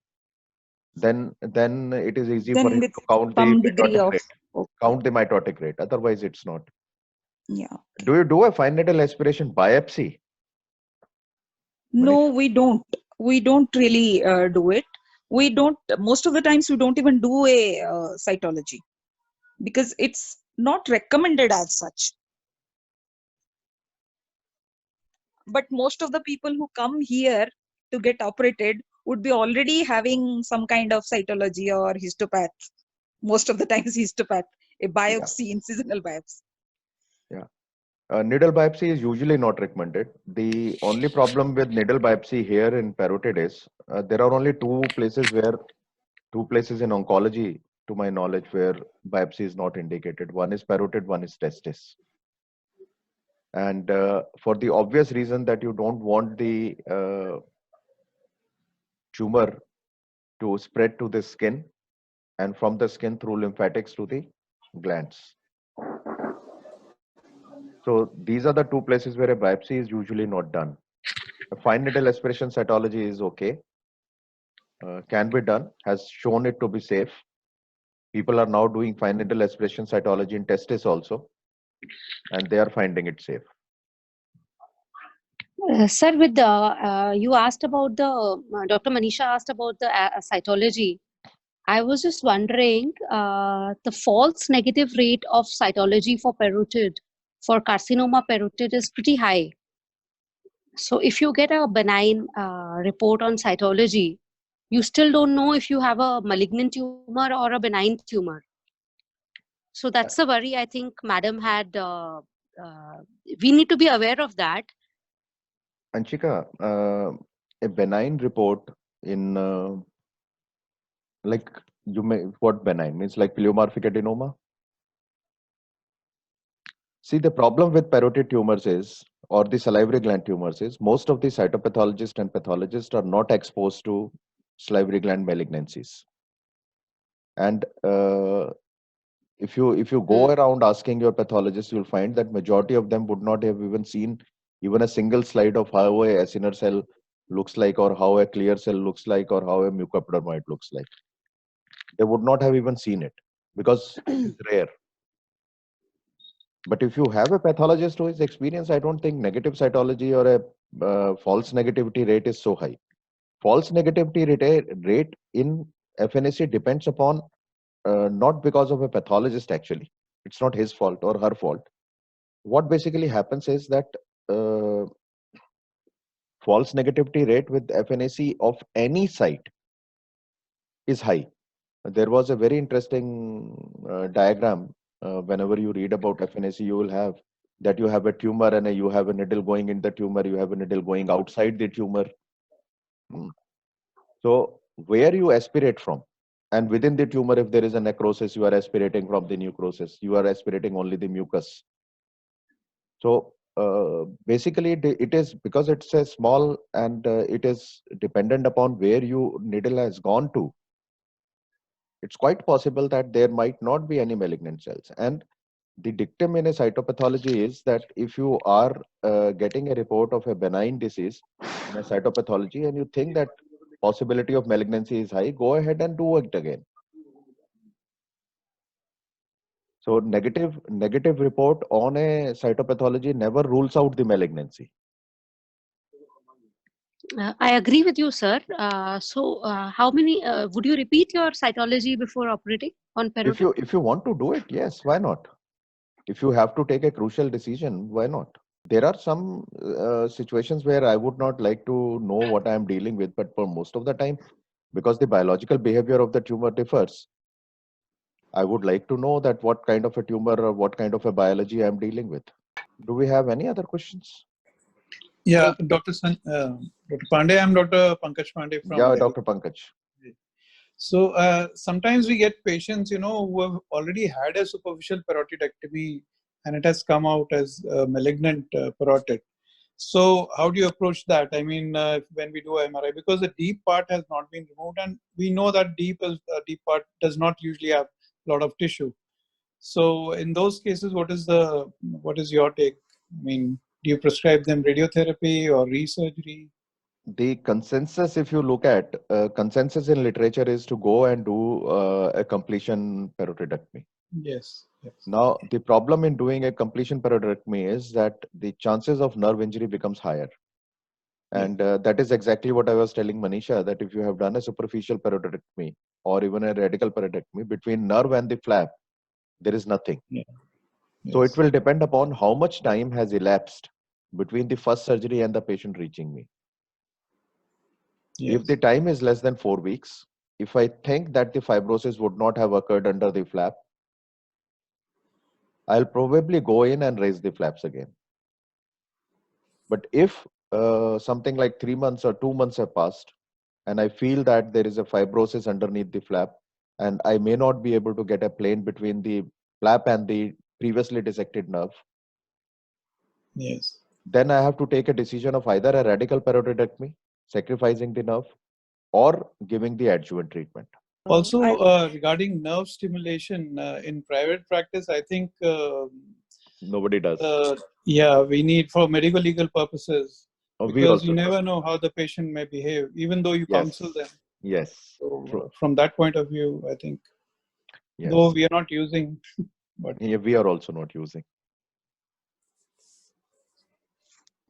then it is easy for him to count the mitotic rate. Count the mitotic rate. Otherwise, it's not. Yeah. Okay. Do you do a fine needle aspiration biopsy? No, we don't. We don't really do it. We don't. Most of the times, we don't even do a cytology, because it's not recommended as such. But most of the people who come here to get operated would be already having some kind of cytology or histopath. Most of the times histopath, a biopsy, incisional biopsy. Yeah. Needle biopsy is usually not recommended. The only problem with needle biopsy here in parotid is there are only two places in oncology, to my knowledge, where biopsy is not indicated. One is parotid, one is testis. And for the obvious reason that you don't want the tumor to spread to the skin and from the skin through lymphatics to the glands. So these are the two places where a biopsy is usually not done. A fine needle aspiration cytology is okay, can be done, has shown it to be safe. People are now doing fine needle aspiration cytology in testis also, and they are finding it safe. Sir, with the you asked about the Dr. Manisha asked about the cytology. I was just wondering the false negative rate of cytology for parotid, for carcinoma parotid, is pretty high. So if you get a benign report on cytology, you still don't know if you have a malignant tumor or a benign tumor. So that's the worry I think Madam had. We need to be aware of that. Anshika, a benign report in like you may what benign means, like pleomorphic adenoma. See, the problem with parotid tumors is, or the salivary gland tumors is, most of the cytopathologists and pathologists are not exposed to salivary gland malignancies. And if you go around asking your pathologists, you'll find that majority of them would not have even seen even a single slide of how a acinar cell looks like, or how a clear cell looks like, or how a mucoepidermoid looks like. They would not have even seen it because it's rare. But if you have a pathologist who is experienced, I don't think negative cytology or a false negativity rate is so high. False negativity rate in FNAC depends upon not because of a pathologist actually. It's not his fault or her fault. What basically happens is that false negativity rate with FNAC of any site is high. There was a very interesting diagram. Whenever you read about FNAC, you will have that you have a tumor and you have a needle going in the tumor, you have a needle going outside the tumor. So where you aspirate from, and within the tumor, if there is a necrosis, you are aspirating from the necrosis. You are aspirating only the mucus. So basically, it is because it's a small and it is dependent upon where you needle has gone to. It's quite possible that there might not be any malignant cells. And the dictum in a cytopathology is that if you are getting a report of a benign disease in a cytopathology and you think that possibility of malignancy is high, go ahead and do it again. So negative report on a cytopathology never rules out the malignancy. I agree with you, sir. So how many, would you repeat your cytology before operating on parotid? If you want to do it, yes, why not? If you have to take a crucial decision, why not? There are some situations where I would not like to know what I am dealing with, but for most of the time, because the biological behavior of the tumor differs, I would like to know that what kind of a tumor or what kind of a biology I am dealing with. Do we have any other questions? Yeah, Dr. Pandey, I'm Dr. Pankaj Pandey from Yeah, Dr. Pankaj. So sometimes we get patients, who have already had a superficial parotidectomy and it has come out as malignant parotid. So how do you approach that? I mean, when we do MRI, because the deep part has not been removed, and we know that deep part does not usually have a lot of tissue. So in those cases, what is your take? I mean, do you prescribe them radiotherapy or resurgery? The consensus, if you look at consensus in literature, is to go and do a completion parotidectomy. Yes. Now, the problem in doing a completion parotidectomy is that the chances of nerve injury becomes higher. And that is exactly what I was telling Manisha, that if you have done a superficial parotidectomy or even a radical parotidectomy, between nerve and the flap, there is nothing. Yeah. So it will depend upon how much time has elapsed between the first surgery and the patient reaching me. Yes. If the time is less than 4 weeks, if I think that the fibrosis would not have occurred under the flap, I'll probably go in and raise the flaps again. But if something like 3 months or 2 months have passed, and I feel that there is a fibrosis underneath the flap, and I may not be able to get a plane between the flap and the previously dissected nerve, Yes. then I have to take a decision of either a radical parotidectomy, sacrificing the nerve, or giving the adjuvant treatment. Also, I- regarding nerve stimulation in private practice, I think Nobody does. yeah, we need for medical legal purposes, We because also you do. never know how the patient may behave, even though you Yes. counsel them. Yes. So True. from that point of view, I think, Yes. though we are not using, but Yeah, we are also not using.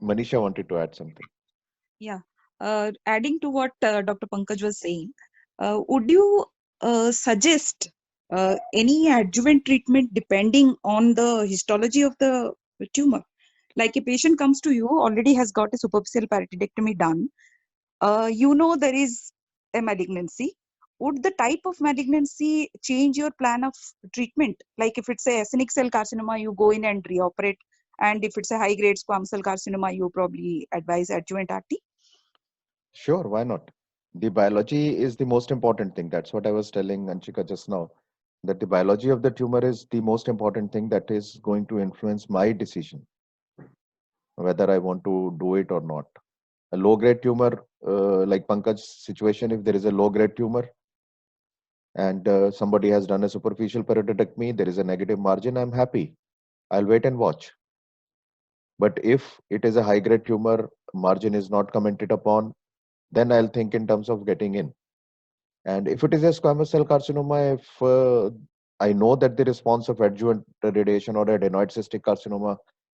Manisha wanted to add something. Yeah. Adding to what Dr. Pankaj was saying, would you suggest any adjuvant treatment depending on the histology of the tumor? Like a patient comes to you, already has got a superficial parotidectomy done. You know there is a malignancy. Would the type of malignancy change your plan of treatment? Like if it's a actinic cell carcinoma, you go in and reoperate. And if it's a high-grade squamous cell carcinoma, you probably advise adjuvant RT. Sure, why not? The biology is the most important thing. That's what I was telling Anshika just now, that the biology of the tumor is the most important thing that is going to influence my decision, whether I want to do it or not. A low-grade tumor, like Pankaj's situation, if there is a low-grade tumor and somebody has done a superficial parotidectomy, there is a negative margin, I'm happy. I'll wait and watch. But if it is a high-grade tumor, margin is not commented upon, then I'll think in terms of getting in. And if it is a squamous cell carcinoma, if I know that the response of adjuvant radiation or adenoid cystic carcinoma,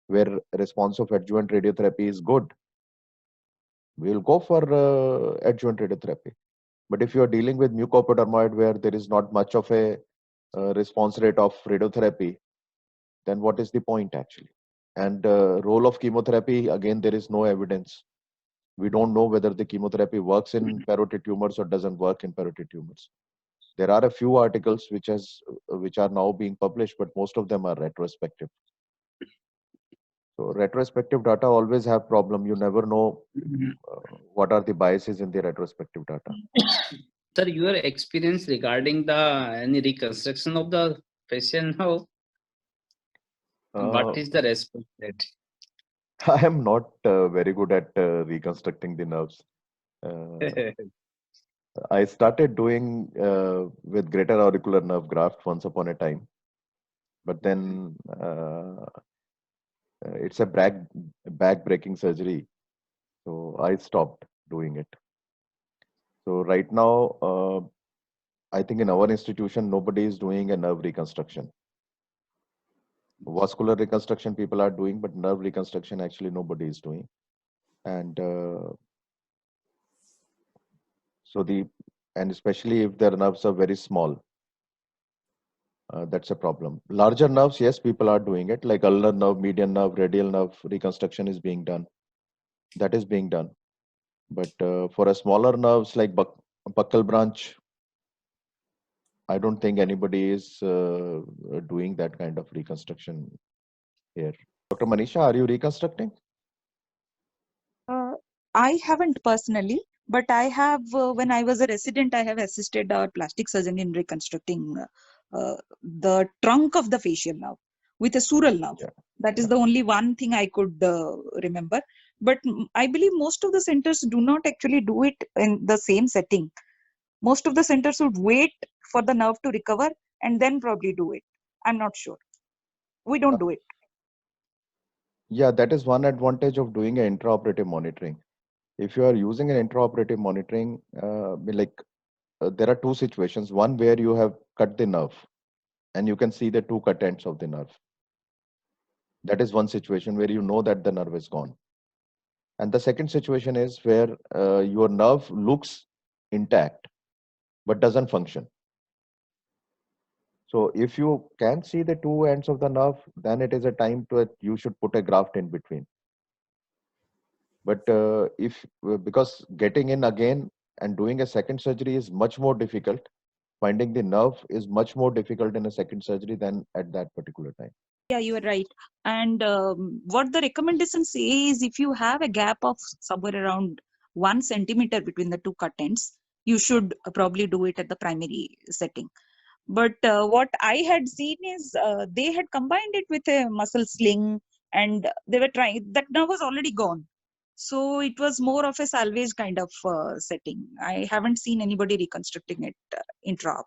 where response of adjuvant radiotherapy is good, we'll go for adjuvant radiotherapy. But if you are dealing with mucoepidermoid where there is not much of a response rate of radiotherapy, then what is the point actually? And role of chemotherapy, again, there is no evidence. We don't know whether the chemotherapy works in parotid tumors or doesn't work in parotid tumors. There are a few articles which are now being published, but most of them are retrospective. So retrospective data always have problem. You never know what are the biases in the retrospective data. Sir, your experience regarding the any reconstruction of the patient now, what is the response rate? I am not very good at reconstructing the nerves. I started doing with greater auricular nerve graft once upon a time, but then it's a back breaking surgery, so I stopped doing it. So right now, I think in our institution, nobody is doing a nerve reconstruction. Vascular reconstruction people are doing, but nerve reconstruction actually nobody is doing. And and especially if their nerves are very small, that's a problem. Larger nerves, yes, people are doing it, like ulnar nerve, median nerve, radial nerve reconstruction is being done. That is being done. But for a smaller nerves like buccal branch, I don't think anybody is doing that kind of reconstruction here. Dr. Manisha, are you reconstructing? I haven't personally, but I have, when I was a resident, I have assisted our plastic surgeon in reconstructing the trunk of the facial nerve with a sural nerve. Yeah. That is the only one thing I could remember. But I believe most of the centers do not actually do it in the same setting. Most of the centers would wait for the nerve to recover and then probably do it. I'm not sure. We don't do it. Yeah, that is one advantage of doing an intraoperative monitoring. If you are using an intraoperative monitoring, there are two situations. One where you have cut the nerve and you can see the two cut ends of the nerve. That is one situation where you know that the nerve is gone. And the second situation is where your nerve looks intact but doesn't function. So if you can see the two ends of the nerve, then it is a time to you should put a graft in between. But because getting in again and doing a second surgery is much more difficult, finding the nerve is much more difficult in a second surgery than at that particular time. Yeah, you are right. And what the recommendation says, if you have a gap of somewhere around 1 centimeter between the two cut ends, you should probably do it at the primary setting. But what I had seen is they had combined it with a muscle sling, and they were trying that nerve was already gone. So it was more of a salvage kind of setting. I haven't seen anybody reconstructing it intra-op.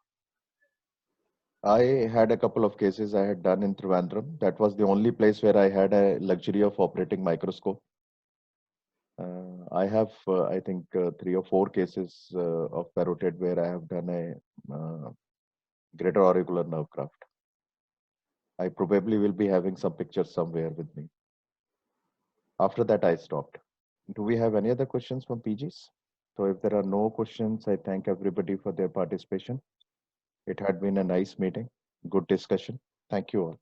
I had a couple of cases I had done in Trivandrum. That was the only place where I had a luxury of operating microscope. I have, I think, 3 or 4 cases of parotid where I have done a greater auricular nerve graft. I probably will be having some pictures somewhere with me. After that, I stopped. Do we have any other questions from PGs? So if there are no questions, I thank everybody for their participation. It had been a nice meeting, good discussion. Thank you all.